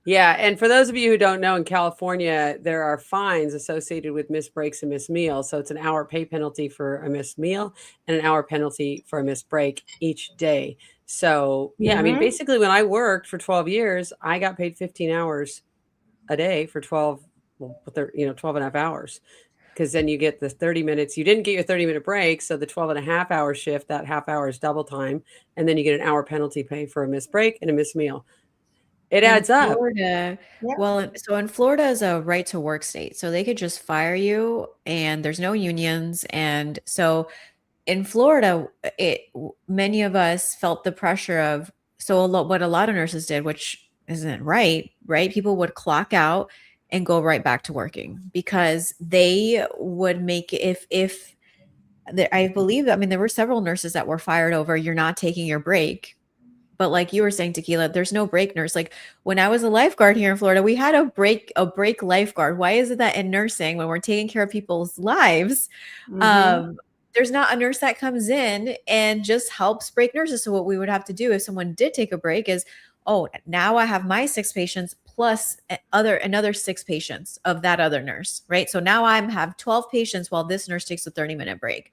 A: Yeah. And for those of you who don't know, in California, there are fines associated with missed breaks and missed meals. So it's an hour pay penalty for a missed meal and an hour penalty for a missed break each day. So, yeah, I mean, basically when I worked for 12 years, I got paid 15 hours a day for 12 well, 12 and a half hours. Because then you get the 30 minutes. You didn't get your 30-minute break. So the 12 and a half hour shift, that half hour is double time. And then you get an hour penalty pay for a missed break and a missed meal. It
C: In
A: adds up.
C: Florida, well, so in Florida is a right to work state. So they could just fire you and there's no unions. And so in Florida, many of us felt the pressure of, what a lot of nurses did, which isn't right? People would clock out and go right back to working because they would make if I believe, I mean, there were several nurses that were fired over you're not taking your break. But like you were saying, Tauqilla, there's no break nurse. Like when I was a lifeguard here in Florida, we had a break lifeguard. Why is it that in nursing, when we're taking care of people's lives, there's not a nurse that comes in and just helps break nurses? So what we would have to do if someone did take a break is, oh, now I have my 6 patients plus another 6 patients of that other nurse, right? So now I have 12 patients while this nurse takes a 30-minute break.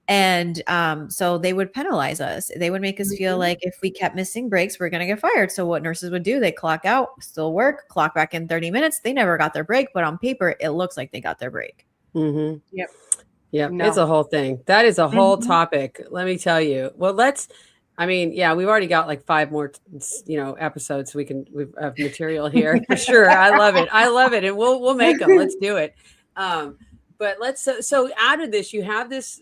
C: And so they would penalize us. They would make us feel like if we kept missing breaks, we're going to get fired. So what nurses would do, they clock out, still work, clock back in 30 minutes. They never got their break, but on paper, it looks like they got their break.
A: Mm-hmm.
B: Yep.
A: Yeah,
B: No.
A: it's a whole thing. That is a whole topic. Let me tell you. Well, we've already got like 5 more, episodes. We have material here for sure. I love it. And we'll make them. Let's do it. But so out of this, you have this,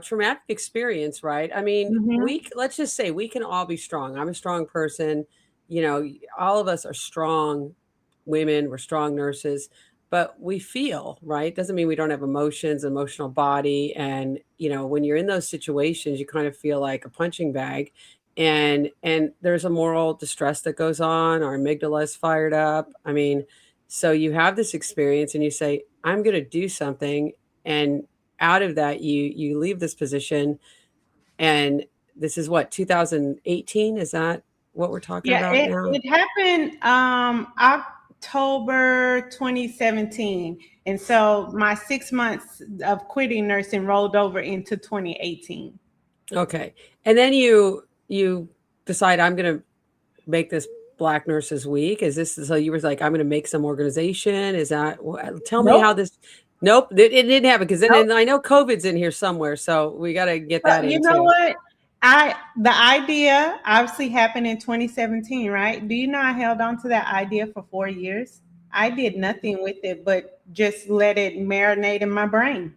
A: traumatic experience, right? I mean, let's just say we can all be strong. I'm a strong person. All of us are strong women. We're strong nurses. But we feel, right? Doesn't mean we don't have emotions, emotional body. And, when you're in those situations, you kind of feel like a punching bag and there's a moral distress that goes on. Our amygdala is fired up. I mean, so you have this experience and you say, I'm going to do something. And out of that, you leave this position. And this is what, 2018? Is that what we're talking about now?
B: It happened October 2017. And so my 6 months of quitting nursing rolled over into 2018.
A: Okay. And then you decide I'm going to make this Black Nurses Week. Is this, so you were like, I'm going to make some organization. Is that, tell me how this, nope, it didn't happen. Cause then I know COVID's in here somewhere. So we got to get that in.
B: You know what? The idea obviously happened in 2017, right? Do you know I held on to that idea for 4 years? I did nothing with it, but just let it marinate in my brain.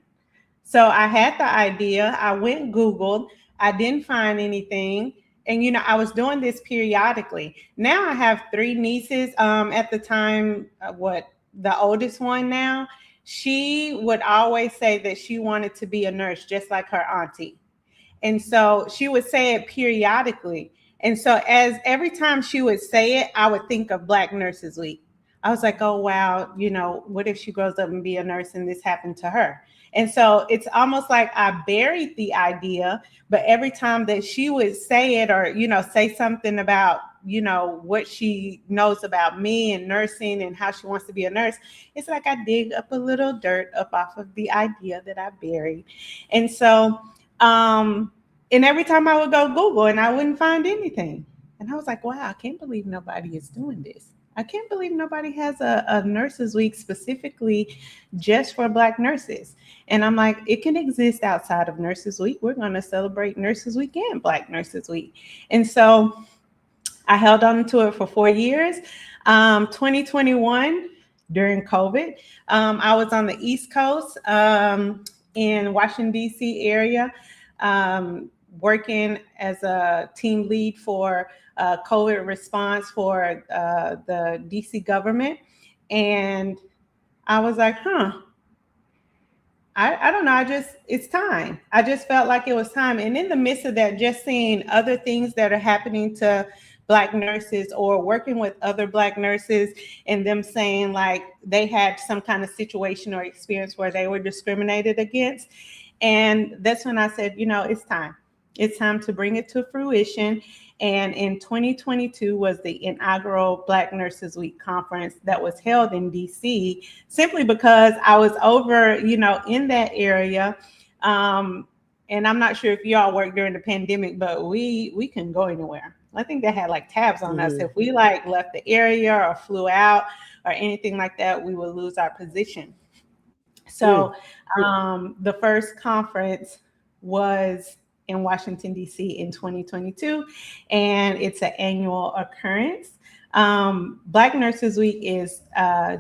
B: So I had the idea. I went Googled. I didn't find anything. And, I was doing this periodically. Now I have 3 nieces. At the time, the oldest one now, she would always say that she wanted to be a nurse, just like her auntie. And so she would say it periodically. And so every time she would say it, I would think of Black Nurses Week. I was like, oh, wow, what if she grows up and be a nurse and this happened to her? And so it's almost like I buried the idea, but every time that she would say it or, say something about, what she knows about me and nursing and how she wants to be a nurse, it's like I dig up a little dirt up off of the idea that I buried. And so, and every time I would go Google and I wouldn't find anything. And I was like, wow, I can't believe nobody is doing this. I can't believe nobody has a Nurses Week specifically just for Black nurses. And I'm like, it can exist outside of Nurses Week. We're going to celebrate Nurses Week and Black Nurses Week. And so I held on to it for 4 years. 2021, during COVID, I was on the East Coast in Washington, D.C. area, working as a team lead for COVID response for the DC government. And I was like, I don't know. It's time. I just felt like it was time. And in the midst of that, just seeing other things that are happening to Black nurses or working with other Black nurses and them saying like they had some kind of situation or experience where they were discriminated against. And that's when I said, it's time. It's time to bring it to fruition. And in 2022 was the inaugural Black Nurses Week conference that was held in DC, simply because I was over, in that area. And I'm not sure if y'all worked during the pandemic, but we couldn't go anywhere. I think they had like tabs on us. If we like left the area or flew out, or anything like that, we would lose our position. So the first conference was in Washington, D.C. in 2022, and it's an annual occurrence. Black Nurses Week is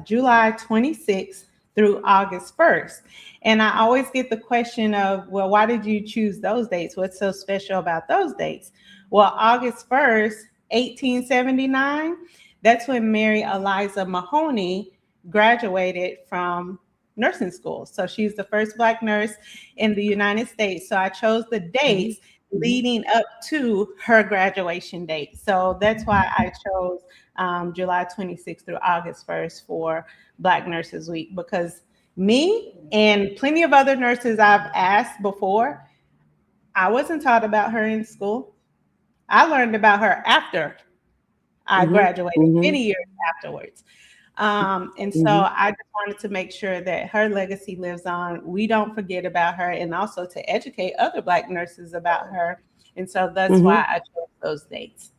B: July 26th through August 1st. And I always get the question of, well, why did you choose those dates? What's so special about those dates? Well, August 1st, 1879, that's when Mary Eliza Mahoney graduated from nursing school. So she's the first Black nurse in the United States. So I chose the dates leading up to her graduation date. So that's why I chose July 26th through August 1st for Black Nurses Week, because me and plenty of other nurses I've asked before, I wasn't taught about her in school. I learned about her after I graduated, many years afterwards. And so I just wanted to make sure that her legacy lives on. We don't forget about her, and also to educate other Black nurses about her. And so that's why I chose those dates.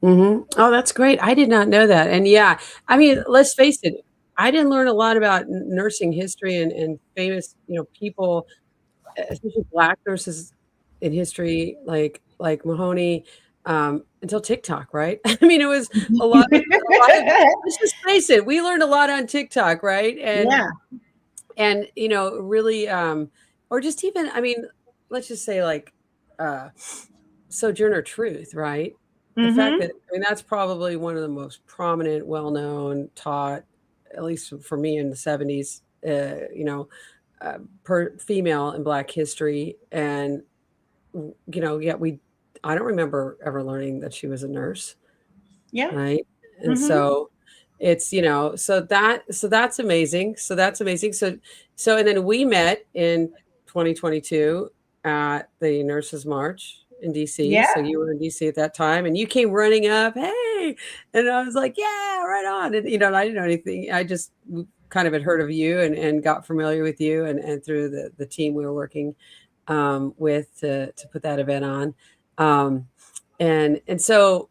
A: Oh, that's great. I did not know that. And yeah, I mean, let's face it, I didn't learn a lot about nursing history and famous, people, especially Black nurses in history, like Mahoney, until TikTok, right? I mean, it was a lot of, let's just face it, we learned a lot on TikTok, right? And really, or just even, I mean, let's just say like Sojourner Truth, right? The fact that, I mean, that's probably one of the most prominent, well-known, taught, at least for me in the 70s, per female in Black history. And, yet I don't remember ever learning that she was a nurse.
B: Yeah.
A: Right. And so it's, so that's amazing. So that's amazing. So, and then we met in 2022 at the Nurses March in DC.
B: Yeah.
A: So you were in DC at that time, and you came running up, hey, and I was like, yeah, right on. And, and I didn't know anything. I just kind of had heard of you and got familiar with you and through the team we were working with to put that event on. And so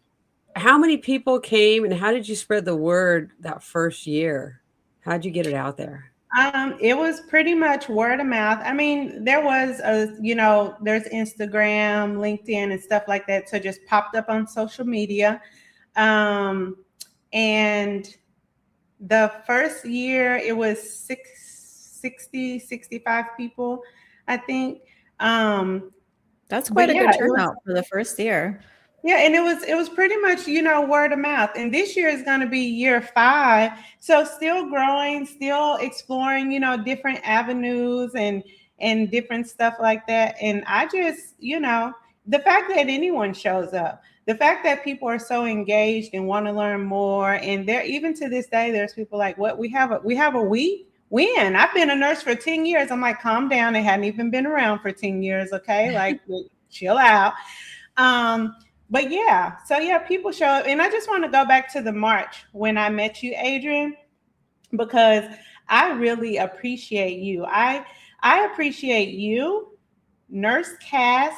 A: how many people came, and how did you spread the word that first year? How'd you get it out there?
B: It was pretty much word of mouth. I mean, there was there's Instagram, LinkedIn, and stuff like that. So just popped up on social media. And the first year it was 65 people, I think.
C: That's quite a good turnout for the first year.
B: Yeah, and it was pretty much, word of mouth. And this year is going to be year 5. So still growing, still exploring, different avenues and different stuff like that. And I just, the fact that anyone shows up, the fact that people are so engaged and want to learn more. And there, even to this day, there's people like, what, we have a week? When? I've been a nurse for 10 years. I'm like, calm down. They hadn't even been around for 10 years. Okay. Like, chill out. But yeah, so yeah, people show up. And I just want to go back to the March when I met you, Adrian, because I really appreciate you. I appreciate you, Nurse Cass,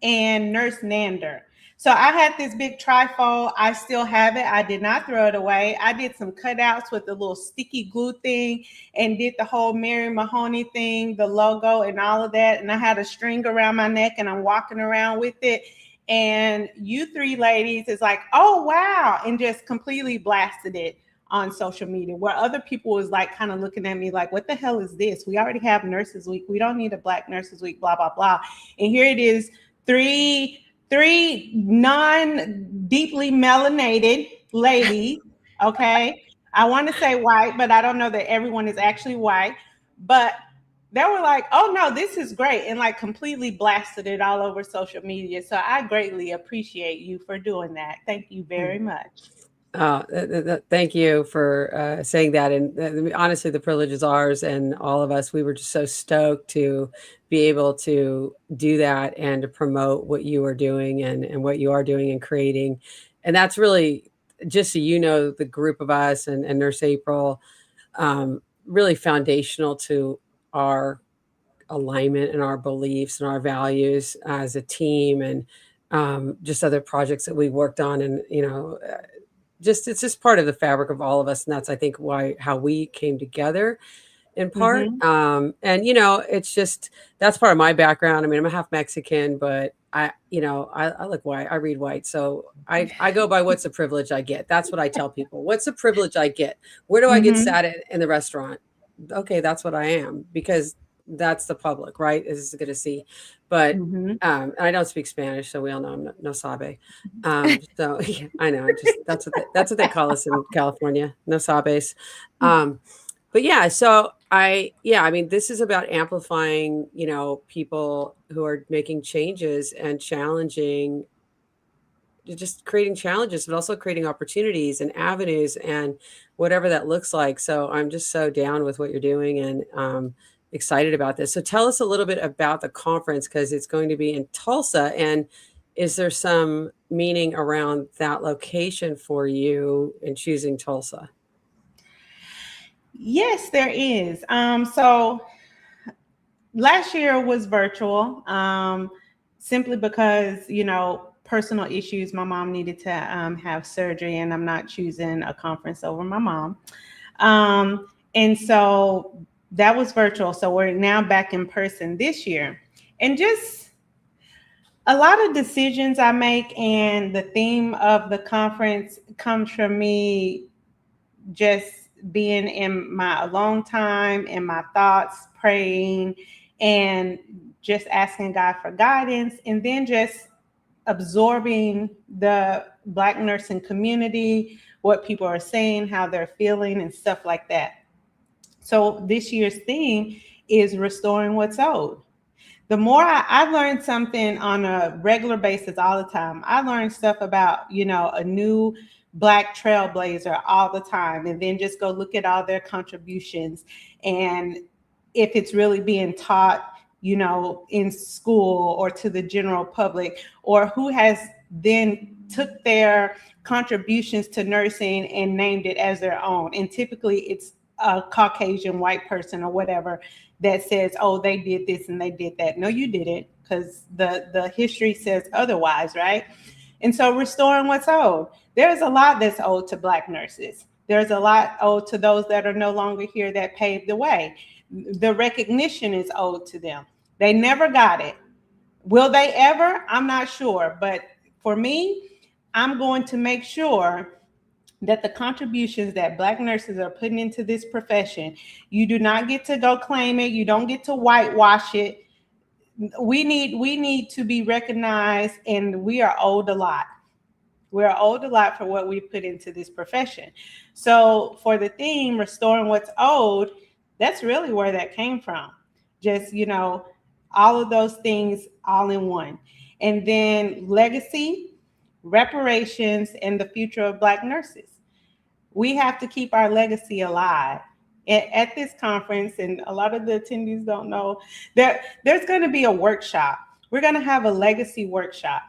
B: and Nurse Nander. So I had this big trifold. I still have it. I did not throw it away. I did some cutouts with the little sticky glue thing and did the whole Mary Mahoney thing, the logo and all of that. And I had a string around my neck and I'm walking around with it. And you 3 ladies is like, oh, wow. And just completely blasted it on social media, where other people was like kind of looking at me like, what the hell is this? We already have Nurses Week. We don't need a Black Nurses Week, blah, blah, blah. And here it is, three non-deeply melanated ladies, okay? I want to say white, but I don't know that everyone is actually white. But they were like, oh, no, this is great, and like completely blasted it all over social media. So I greatly appreciate you for doing that. Thank you very much.
A: Thank you for saying that. And honestly, the privilege is ours, and all of us, we were just so stoked to be able to do that and to promote what you are doing and what you are doing and creating. And that's really, just so you know, the group of us and Nurse April, really foundational to our alignment and our beliefs and our values as a team, and just other projects that we worked on. And, it's just part of the fabric of all of us, and that's, I think, how we came together in part. And it's just, that's part of my background. I mean, I'm a half Mexican, but I look white, I read white, so I go by what's the privilege I get. That's what I tell people. What's the privilege I get? Where do I get sat in the restaurant? Okay, that's what I am, because that's the public, right, is going to see. But and I don't speak Spanish, so we all know I'm no sabe. So yeah, I know, just that's what they call us in California, no sabes. But yeah, so I mean, this is about amplifying, people who are making changes and challenging, just creating challenges, but also creating opportunities and avenues and whatever that looks like. So I'm just so down with what you're doing, and excited about this. So tell us a little bit about the conference, because it's going to be in Tulsa. And is there some meaning around that location for you in choosing Tulsa?
B: Yes, there is. So last year was virtual, simply because, personal issues. My mom needed to have surgery, and I'm not choosing a conference over my mom. And so that was virtual. So we're now back in person this year. And just a lot of decisions I make, and the theme of the conference comes from me just being in my alone time, in my thoughts, praying, and just asking God for guidance, and then just absorbing the Black nursing community, what people are saying, how they're feeling, and stuff like that. So this year's theme is restoring what's old. The more I learned something on a regular basis all the time. I learned stuff about, a new Black trailblazer all the time, and then just go look at all their contributions, and if it's really being taught, in school or to the general public, or who has then took their contributions to nursing and named it as their own. And typically it's a Caucasian white person or whatever that says, oh, they did this and they did that. No, you didn't, because the history says otherwise, right? And so restoring what's old. There's a lot that's owed to Black nurses. There's a lot owed to those that are no longer here that paved the way. The recognition is owed to them. They never got it. Will they ever? I'm not sure. But for me, I'm going to make sure that the contributions that Black nurses are putting into this profession, you do not get to go claim it. You don't get to whitewash it. We need to be recognized, and we are owed a lot. We're owed a lot for what we put into this profession. So for the theme, restoring what's owed, that's really where that came from. Just, all of those things all in one. And then legacy, reparations, and the future of Black nurses. We have to keep our legacy alive. At this conference, and a lot of the attendees don't know, there's going to be a workshop. We're going to have a legacy workshop.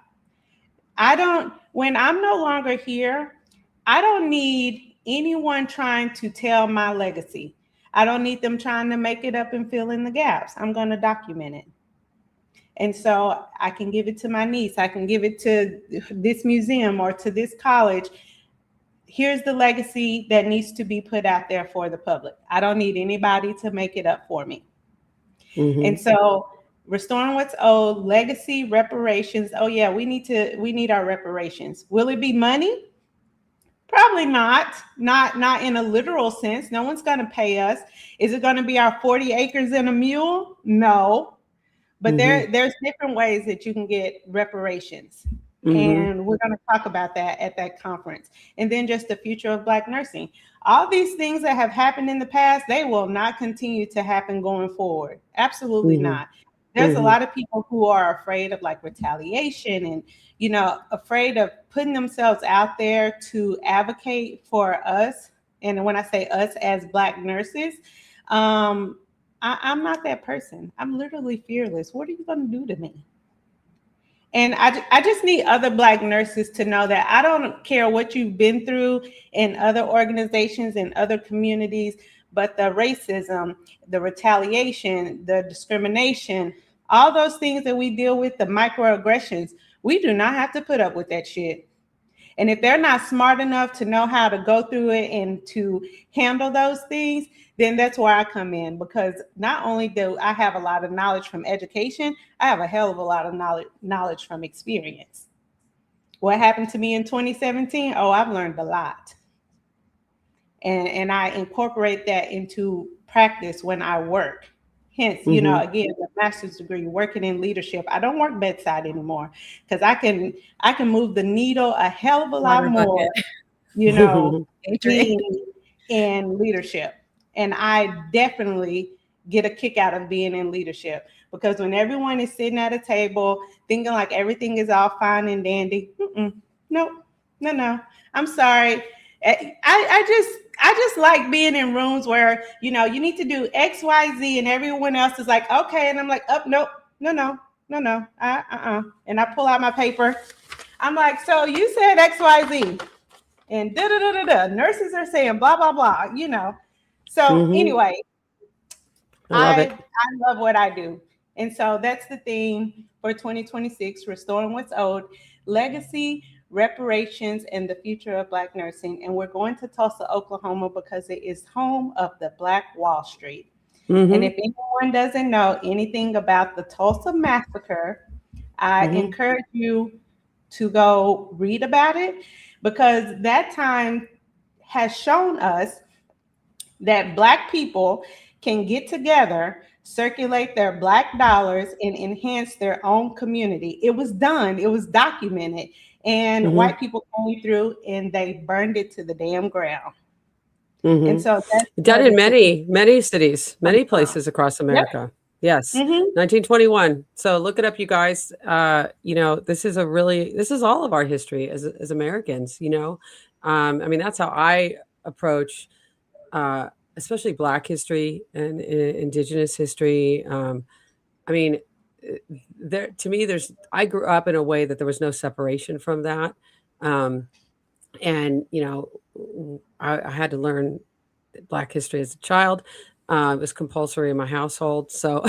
B: When I'm no longer here, I don't need anyone trying to tell my legacy. I don't need them trying to make it up and fill in the gaps. I'm going to document it. And so I can give it to my niece. I can give it to this museum or to this college. Here's the legacy that needs to be put out there for the public. I don't need anybody to make it up for me. And so restoring what's old, legacy, reparations. Oh yeah, we need our reparations. Will it be money? Probably not in a literal sense. No one's going to pay us. Is it going to be our 40 acres and a mule? No. But there's different ways that you can get reparations. And we're going to talk about that at that conference. And then just the future of Black nursing. All these things that have happened in the past, they will not continue to happen going forward. Absolutely not. There's a lot of people who are afraid of like retaliation and, afraid of putting themselves out there to advocate for us. And when I say us as Black nurses, I'm not that person. I'm literally fearless. What are you going to do to me? And I just need other Black nurses to know that I don't care what you've been through in other organizations and other communities, but the racism, the retaliation, the discrimination, all those things that we deal with, the microaggressions, we do not have to put up with that shit. And if they're not smart enough to know how to go through it and to handle those things, then that's where I come in, because not only do I have a lot of knowledge from education, I have a hell of a lot of knowledge from experience. What happened to me in 2017? Oh, I've learned a lot. And I incorporate that into practice when I work. Hence, you know, again, the master's degree, working in leadership. I don't work bedside anymore because I can move the needle a hell of a lot more, you know, being in leadership. And I definitely get a kick out of being in leadership, because when everyone is sitting at a table thinking like everything is all fine and dandy, no. I'm sorry. I just like being in rooms where, you know, you need to do X, Y, Z, and everyone else is like, okay. And I'm like, oh, no. And I pull out my paper. I'm like, so you said X, Y, Z. And nurses are saying blah, blah, blah, you know. So anyway, I love what I do. And so that's the theme for 2026, Restoring What's Owed, Legacy, Reparations, and the Future of Black Nursing. And we're going to Tulsa, Oklahoma, because it is home of the Black Wall Street. And if anyone doesn't know anything about the Tulsa Massacre, I encourage you to go read about it, because that time has shown us that Black people can get together, circulate their Black dollars, and enhance their own community. It was done. It was documented. And white people came through and they burned it to the damn ground. And so that's
A: done in many cities, many places across America. Yes. 1921. So look it up, you guys. You know, this is all of our history as Americans, you know. I mean, that's how I approach especially Black history and Indigenous history. I mean, I grew up in a way that there was no separation from that. And, you know, I had to learn Black history as a child. It was compulsory in my household. So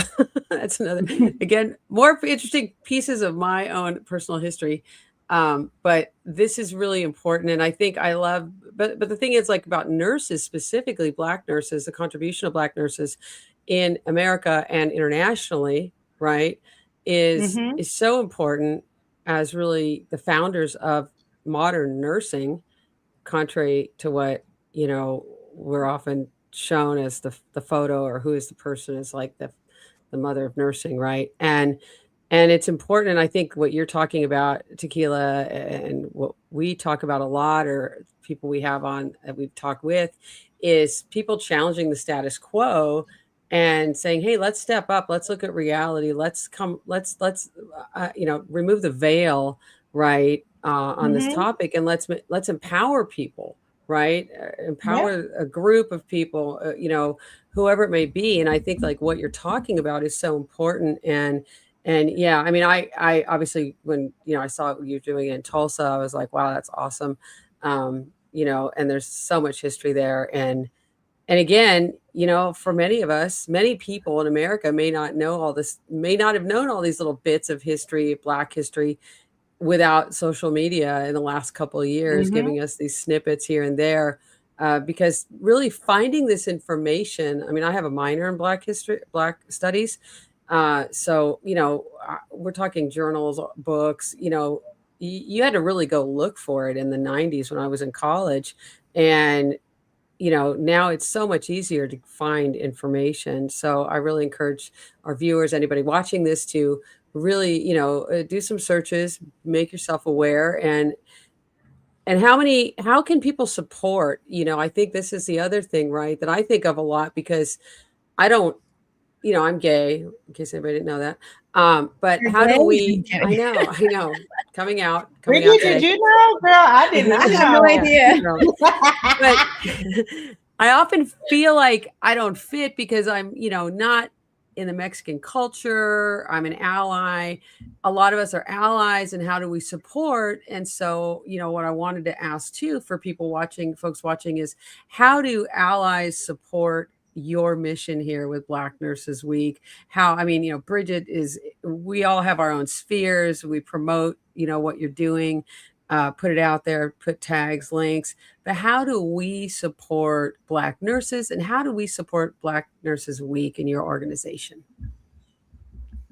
A: that's another, again, more interesting pieces of my own personal history. But this is really important. And I think but the thing is, like, about nurses, specifically Black nurses, the contribution of Black nurses in America and internationally, right, is so important as really the founders of modern nursing, contrary to what, you know, we're often shown as the photo, or who is the person is like the mother of nursing, right? And it's important. And I think what you're talking about, Tauqilla, and what we talk about a lot, or people we have on that we've talked with, is people challenging the status quo and saying, hey, let's step up, let's look at reality, let's you know, remove the veil, right, on this topic, and let's empower people, right? Empower a group of people, you know, whoever it may be. And I think, like, what you're talking about is so important. And yeah, I mean, I obviously, when, you know, I saw what you're doing in Tulsa, I was like, wow, that's awesome. You know, and there's so much history there. And again, you know, for many of us, many people in America may not have known all these little bits of history, Black history, without social media in the last couple of years, giving us these snippets here and there. Because really finding this information, I mean, I have a minor in Black studies. So, you know, we're talking journals, books, you know, you had to really go look for it in the 90s when I was in college. And, you know, now it's so much easier to find information. So I really encourage our viewers, anybody watching this, to really, you know, do some searches, make yourself aware. And how can people support? You know, I think this is the other thing, right, that I think of a lot, because I don't, you know, I'm gay, in case anybody didn't know that. But
C: You're
A: how
C: gay?
A: do we, I know, coming out
B: Bridget,
A: today.
B: did you know? Girl, I did not
C: I
B: know.
C: have no idea.
A: But I often feel like I don't fit because I'm, you know, not in the Mexican culture. I'm an ally. A lot of us are allies, and how do we support? And so, you know, what I wanted to ask too, for folks watching, is how do allies support your mission here with Black Nurses Week? How, I mean, you know, Bridget we all have our own spheres. We promote, you know, what you're doing. put it out there, put tags, links. But how do we support Black nurses, and how do we support Black Nurses Week in your organization?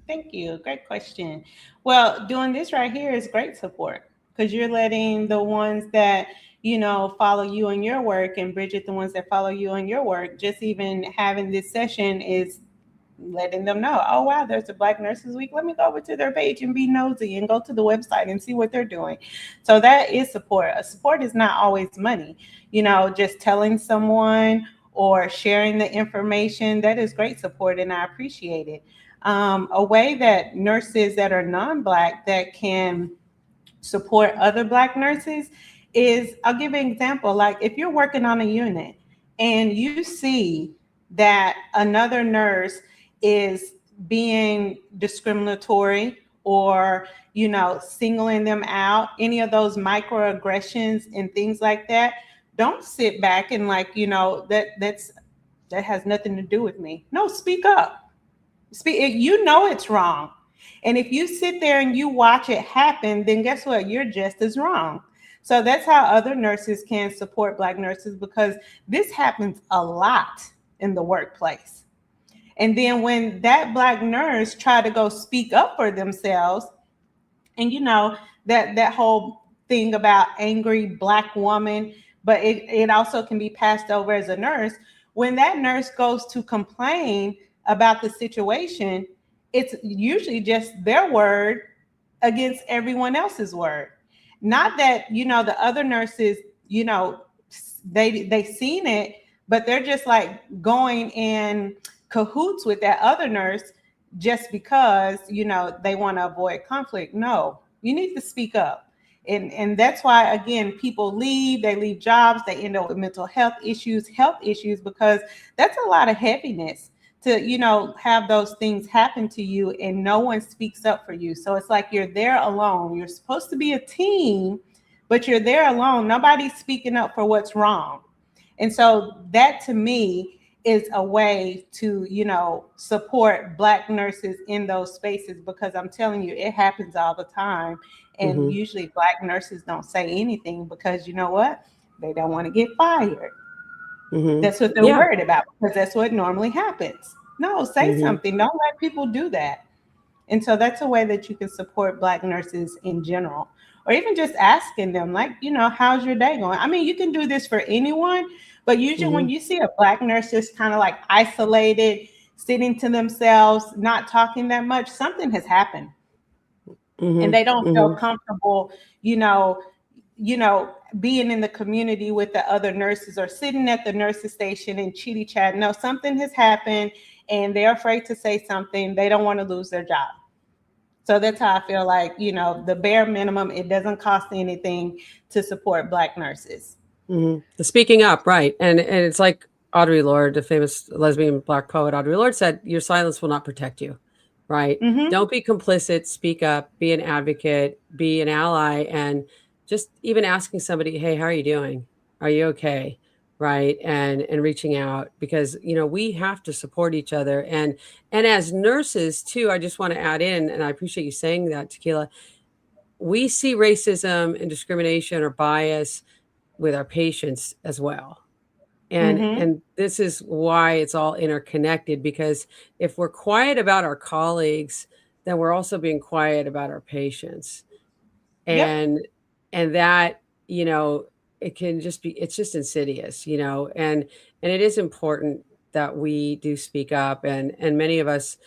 B: Thank you. Great question. Well, doing this right here is great support because you're letting the ones that, follow you in your work, and Bridget, the ones that follow you in your work, just even having this session is letting them know, oh, wow, there's a Black Nurses Week. Let me go over to their page and be nosy and go to the website and see what they're doing. So that is support. Support is not always money. Just telling someone or sharing the information, that is great support, and I appreciate it. A way that nurses that are non-Black that can support other Black nurses is, I'll give an example. Like if you're working on a unit and you see that another nurse is being discriminatory or, singling them out, any of those microaggressions and things like that, don't sit back and that has nothing to do with me. No, speak up. It's wrong. And if you sit there and you watch it happen, then guess what? You're just as wrong. So that's how other nurses can support Black nurses, because this happens a lot in the workplace. And then when that Black nurse try to go speak up for themselves, and that whole thing about angry Black woman, but it also can be passed over as a nurse. When that nurse goes to complain about the situation, it's usually just their word against everyone else's word. Not that, the other nurses, they seen it, but they're just like going in cahoots with that other nurse just because, they want to avoid conflict. No, you need to speak up. And that's why, again, people they leave jobs, they end up with mental health issues, because that's a lot of heaviness to, have those things happen to you and no one speaks up for you. So it's like you're there alone. You're supposed to be a team, but you're there alone. Nobody's speaking up for what's wrong. And so that to me is a way to, support Black nurses in those spaces, because I'm telling you, it happens all the time. And usually Black nurses don't say anything because you know what? They don't want to get fired. That's what they're worried about, because that's what normally happens. No, say something. Don't let people do that. And so that's a way that you can support Black nurses in general, or even just asking them, how's your day going? I mean, you can do this for anyone, but usually when you see a Black nurse just kind of like isolated, sitting to themselves, not talking that much, something has happened. And they don't feel comfortable, being in the community with the other nurses or sitting at the nurses station and chitty chat. No, something has happened and they're afraid to say something. They don't want to lose their job. So that's how I feel like, the bare minimum, it doesn't cost anything to support Black nurses.
A: The speaking up, right. And it's like Audre Lorde, the famous lesbian Black poet Audre Lorde, said, your silence will not protect you, right? Don't be complicit, speak up, be an advocate, be an ally, and just even asking somebody, hey, how are you doing? Are you okay? Right. And reaching out, because, we have to support each other. And as nurses too, I just want to add in, and I appreciate you saying that, Tauqilla, we see racism and discrimination or bias with our patients as well. And this is why it's all interconnected, because if we're quiet about our colleagues, then we're also being quiet about our patients. And that, it can just be, it's just insidious, and it is important that we do speak up. And many of us,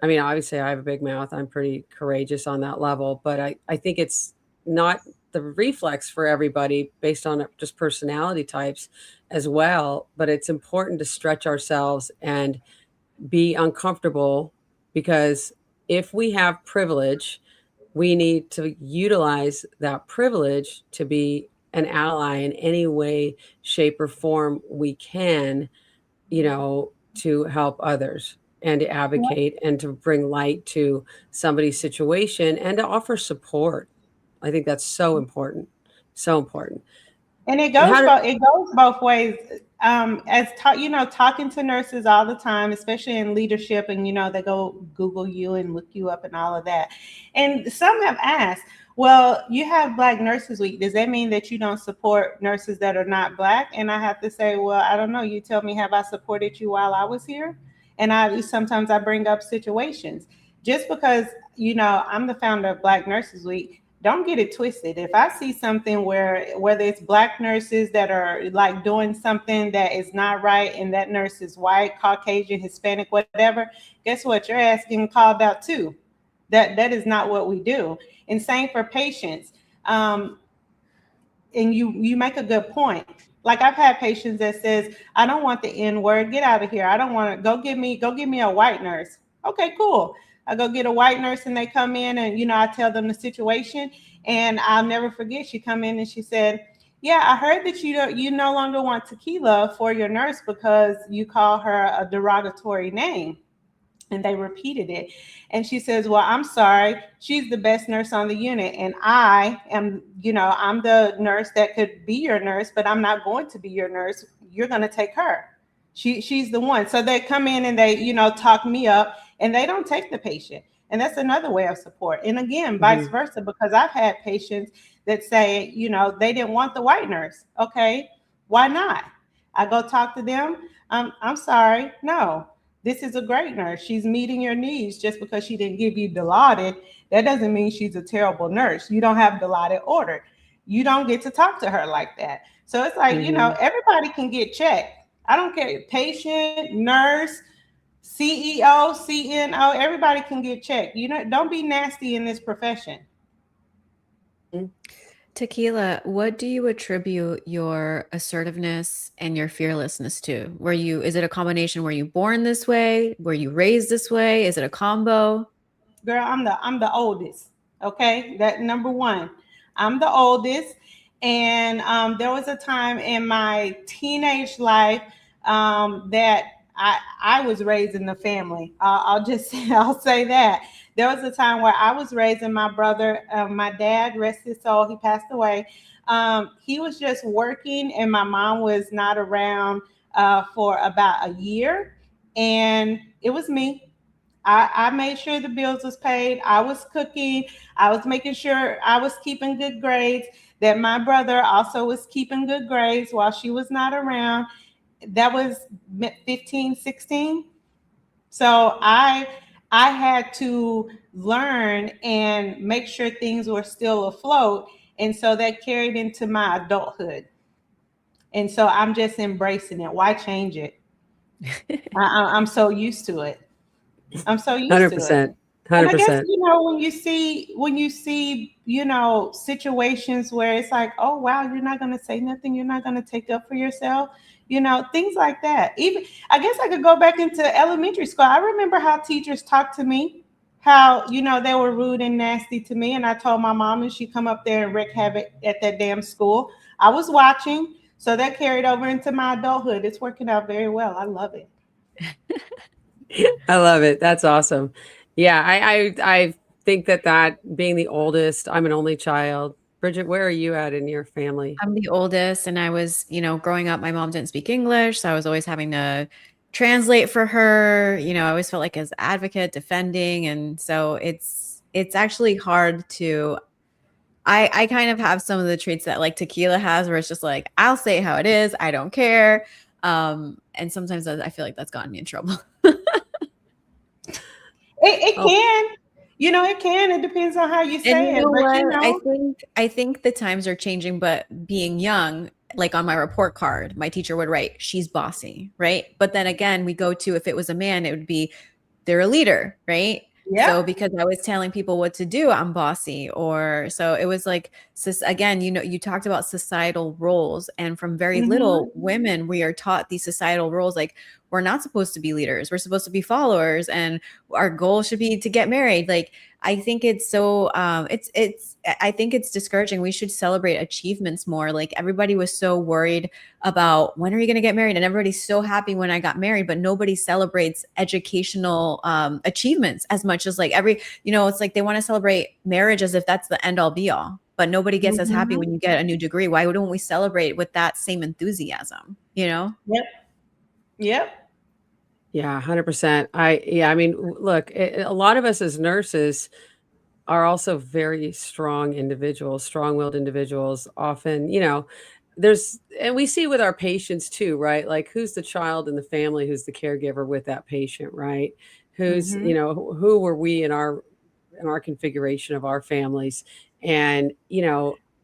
A: I mean, obviously I have a big mouth. I'm pretty courageous on that level, but I think it's not the reflex for everybody based on just personality types as well. But it's important to stretch ourselves and be uncomfortable, because if we have privilege, we need to utilize that privilege to be an ally in any way, shape, or form we can, to help others and to advocate and to bring light to somebody's situation and to offer support. I think that's so important. So important.
B: And it goes both ways. talking to nurses all the time, especially in leadership, and they go Google you and look you up and all of that. And some have asked, well, you have Black Nurses Week. Does that mean that you don't support nurses that are not Black? And I have to say, well, I don't know. You tell me, have I supported you while I was here? And sometimes I bring up situations. Just because, I'm the founder of Black Nurses Week, don't get it twisted. If I see something whether it's Black nurses that are like doing something that is not right, and that nurse is white, Caucasian, Hispanic, whatever, guess what? Your ass getting called out too. That is not what we do. And same for patients. And you make a good point. Like, I've had patients that says, I don't want the N word, get out of here. I don't want to, go give me a white nurse. Okay, cool. I go get a white nurse and they come in and, I tell them the situation, and I'll never forget. She come in and she said, yeah, I heard that you no longer want Tauqilla for your nurse because you call her a derogatory name. And they repeated it. And she says, well, I'm sorry. She's the best nurse on the unit. And I am, I'm the nurse that could be your nurse, but I'm not going to be your nurse. You're going to take her. She's the one. So they come in and they, talk me up, and they don't take the patient. And that's another way of support. And again, vice versa, because I've had patients that say, they didn't want the white nurse. Okay, why not? I go talk to them. I'm sorry. No, this is a great nurse. She's meeting your needs. Just because she didn't give you Dilaudid, that doesn't mean she's a terrible nurse. You don't have Dilaudid ordered. You don't get to talk to her like that. So it's like, everybody can get checked. I don't care, patient, nurse, CEO, CNO, everybody can get checked. Don't be nasty in this profession.
C: Tauqilla, what do you attribute your assertiveness and your fearlessness to? Is it a combination? Were you born this way? Were you raised this way? Is it a combo?
B: Girl, I'm the oldest. Okay, that number one. I'm the oldest, and there was a time in my teenage life that I was raised in the family. I'll say that. There was a time where I was raising my brother. My dad, rest his soul, he passed away. He was just working, and my mom was not around for about a year. And it was me. I made sure the bills was paid. I was cooking. I was making sure I was keeping good grades, that my brother also was keeping good grades while she was not around. That was 15, 16. So I had to learn and make sure things were still afloat. And so that carried into my adulthood. And so I'm just embracing it. Why change it? I'm so used to it. I'm so used
A: 100%,
B: to it.
A: 100%.
B: And I guess, when you see, situations where it's like, oh, wow, you're not going to say nothing. You're not going to take up for yourself. Things like that. Even, I guess I could go back into elementary school. I remember how teachers talked to me, how, they were rude and nasty to me. And I told my mom, and she come up there and wreak havoc at that damn school. I was watching. So that carried over into my adulthood. It's working out very well. I love it.
A: I love it. That's awesome. Yeah, I think that being the oldest, I'm an only child. Bridget, where are you at in your family?
C: I'm the oldest, and I was, growing up, my mom didn't speak English, so I was always having to translate for her. I always felt like as advocate defending, and so it's actually hard to. I kind of have some of the traits that like Tauqilla has, where it's just like, I'll say how it is, I don't care, and sometimes I feel like that's gotten me in trouble.
B: It can. It can. It depends on how you say it. But,
C: I think the times are changing, but being young, like on my report card, my teacher would write, she's bossy, right? But then again, we go to, if it was a man, it would be, they're a leader, right? Yeah. So because I was telling people what to do, I'm bossy. Or so it was like, again, you talked about societal roles, and from very little women, we are taught these societal roles. Like, we're not supposed to be leaders. We're supposed to be followers, and our goal should be to get married. Like, I think it's so, I think it's discouraging. We should celebrate achievements more. Like, everybody was so worried about, when are you going to get married? And everybody's so happy when I got married, but nobody celebrates educational achievements as much as like it's like they want to celebrate marriage as if that's the end all be all, but nobody gets as happy when you get a new degree. Why don't we celebrate with that same enthusiasm? you know?
B: Yep. Yep.
A: Yeah, 100%. I mean, look, a lot of us as nurses are also very strong individuals, strong-willed individuals. Often, and we see with our patients too, right? Like, who's the child in the family, who's the caregiver with that patient, right? Who's,
B: Mm-hmm.
A: who were we in our configuration of our families? And,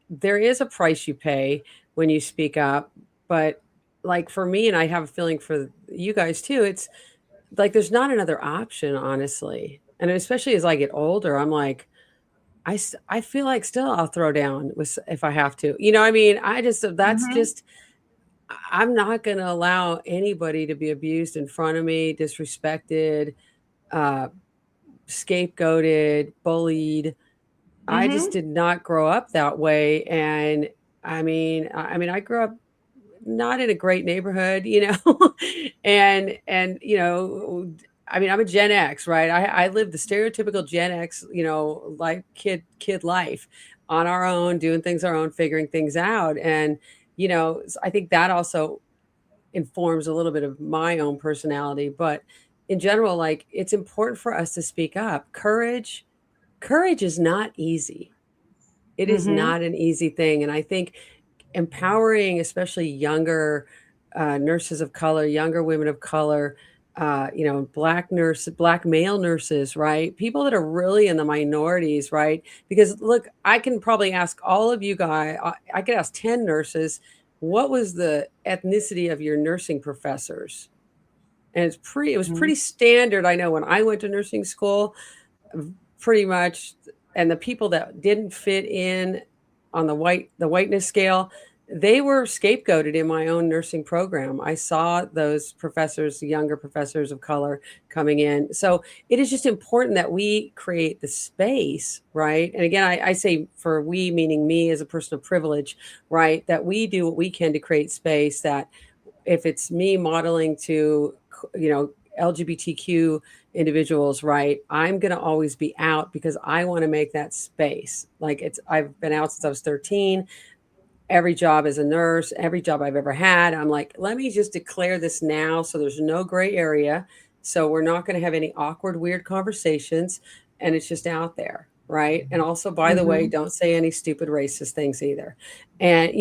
A: there is a price you pay when you speak up, but like for me, and I have a feeling for you guys too, it's like there's not another option, honestly. And especially as I get older, I'm like, I feel like still I'll throw down with if I have to. You know what I mean? That's
B: Mm-hmm.
A: just I'm not gonna allow anybody to be abused in front of me, disrespected, uh, scapegoated, bullied. I just
B: Mm-hmm.
A: did not grow up that way. And I mean, I grew up not in a great neighborhood, and I mean, I'm a Gen X, right? I lived the stereotypical Gen X, like kid life on our own, doing things our own, figuring things out. And, I think that also informs a little bit of my own personality. But in general, like it's important for us to speak up. Courage is not easy. It is
B: Mm-hmm.
A: not an easy thing. And I think empowering, especially younger nurses of color, younger women of color, black male nurses, right? People that are really in the minorities, right? Because look, I can probably ask all of you guys, I could ask 10 nurses, what was the ethnicity of your nursing professors? And it was
B: Mm-hmm.
A: pretty standard. I know when I went to nursing school, pretty much, and the people that didn't fit in on the whiteness scale, they were scapegoated in my own nursing program. I saw those professors, younger professors of color coming in. So it is just important that we create the space, right? And again, I say for we, meaning me as a person of privilege, right? That we do what we can to create space that if it's me modeling to, LGBTQ individuals, right? I'm going to always be out because I want to make that space. I've been out since I was 13. Every job as a nurse, every job I've ever had, I'm like, let me just declare this now so there's no gray area. So we're not going to have any awkward, weird conversations. And it's just out there. Right. And also, by the way,
B: Mm-hmm.
A: don't say any stupid racist things either. And,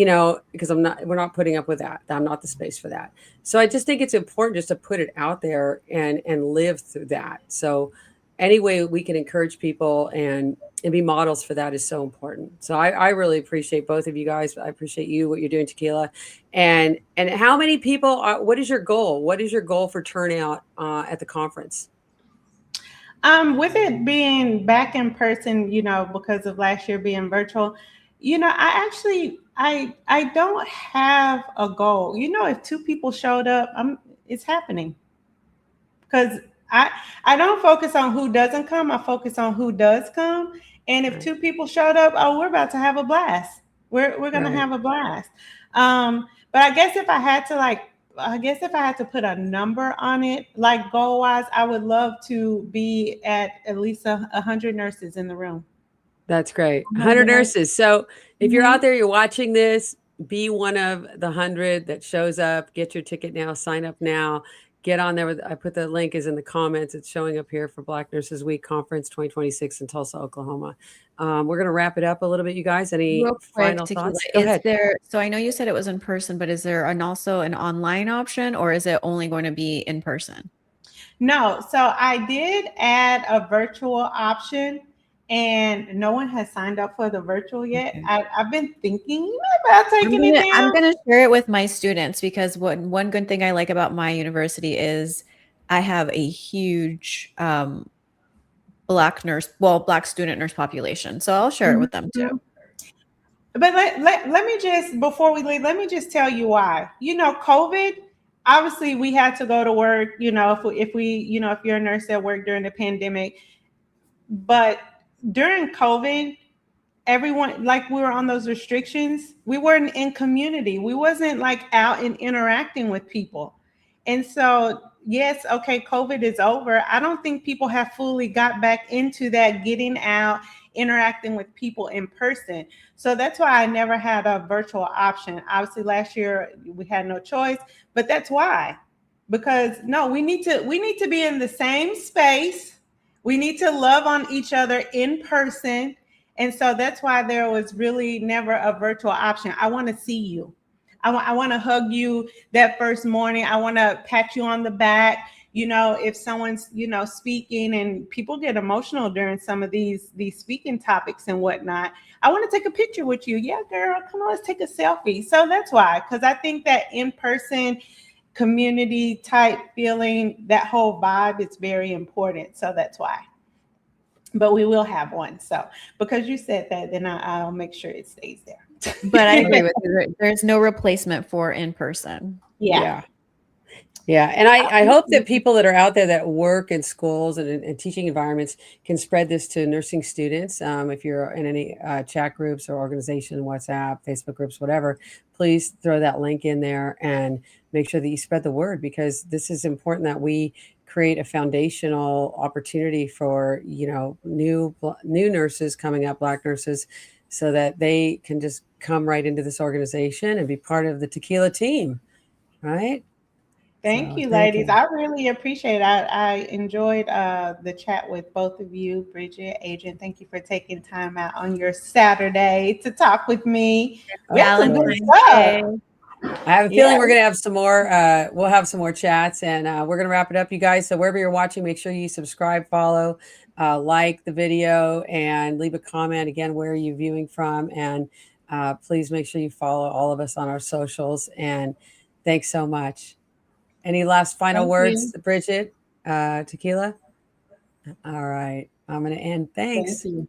A: because we're not putting up with that. I'm not the space for that. So I just think it's important just to put it out there and live through that. So any way we can encourage people and be models for that is so important. So I really appreciate both of you guys. I appreciate you, what you're doing, Tauqilla. And how many people what is your goal? What is your goal for turnout at the conference?
B: With it being back in person, because of last year being virtual, I don't have a goal. If two people showed up, it's happening. Because I don't focus on who doesn't come. I focus on who does come. And if
A: Right.
B: two people showed up, oh, we're about to have a blast. We're gonna
A: Right.
B: have a blast. But I guess if I had to put a number on it, like goal wise, I would love to be at least 100 nurses in the room.
A: That's great. 100
B: 100 nurses.
A: nurses. So if you're
B: Mhm.
A: out there, you're watching this, be one of the 100 that shows up. Get your ticket now. Sign up now. Get on there. I put the link is in the comments. It's showing up here for Black Nurses Week Conference 2026 in Tulsa, Oklahoma. We're going to wrap it up a little bit, you guys. Any
C: Real quick,
A: final
C: Tauqilla,
A: thoughts? Go ahead.
C: so I know you said it was in person, but is there also an online option, or is it only going to be in person?
B: No, so I did add a virtual option, and no one has signed up for the virtual yet.
C: Okay.
B: I've been thinking about taking it
C: I'm
B: down.
C: gonna share it with my students because one good thing I like about my university is I have a huge black student nurse population. So I'll share it with them too.
B: Mhm. But let me just, before we leave, let me just tell you why. COVID, obviously we had to go to work, if you're a nurse that worked during the pandemic. But during COVID, everyone, like, we were on those restrictions. We weren't in community. We wasn't like out and interacting with people. And so, yes, okay, COVID is over. I don't think people have fully got back into that getting out interacting with people in person. So that's why I never had a virtual option. Obviously last year we had no choice, but that's why. Because no, we need to be in the same space. We need to love on each other in person. And so that's why there was really never a virtual option. I want to see you. I want to hug you that first morning. I want to pat you on the back. You know, if someone's, you know, speaking, and people get emotional during some of these speaking topics and whatnot. I want to take a picture with you. Yeah, girl, come on, let's take a selfie. So that's why, because I think that in-person community type feeling, that whole vibe, is very important. So that's why. But we will have one. So because you said that, then I'll make sure it stays there.
C: But I agree with you. There's no replacement for in person.
A: Yeah. And I hope that people that are out there that work in schools and teaching environments can spread this to nursing students. If you're in any chat groups or organization, WhatsApp, Facebook groups, whatever, please throw that link in there and make sure that you spread the word, because this is important that we create a foundational opportunity for, you know, new nurses coming up, Black nurses, so that they can just come right into this organization and be part of the Tauqilla team, right?
B: Thank you, ladies. I really appreciate it. I enjoyed the chat with both of you, Bridget, Adrian. Thank you for taking time out on your Saturday to talk with me.
C: Valentine's Day.
A: I have a feeling we're going to have some more. We'll have some more chats, and we're going to wrap it up, you guys. So wherever you're watching, make sure you subscribe, follow, like the video, and leave a comment. Again, where are you viewing from? And please make sure you follow all of us on our socials. And thanks so much. Any last final words, Bridget, Tauqilla? All right. I'm going to end. Thanks.
B: Thank you.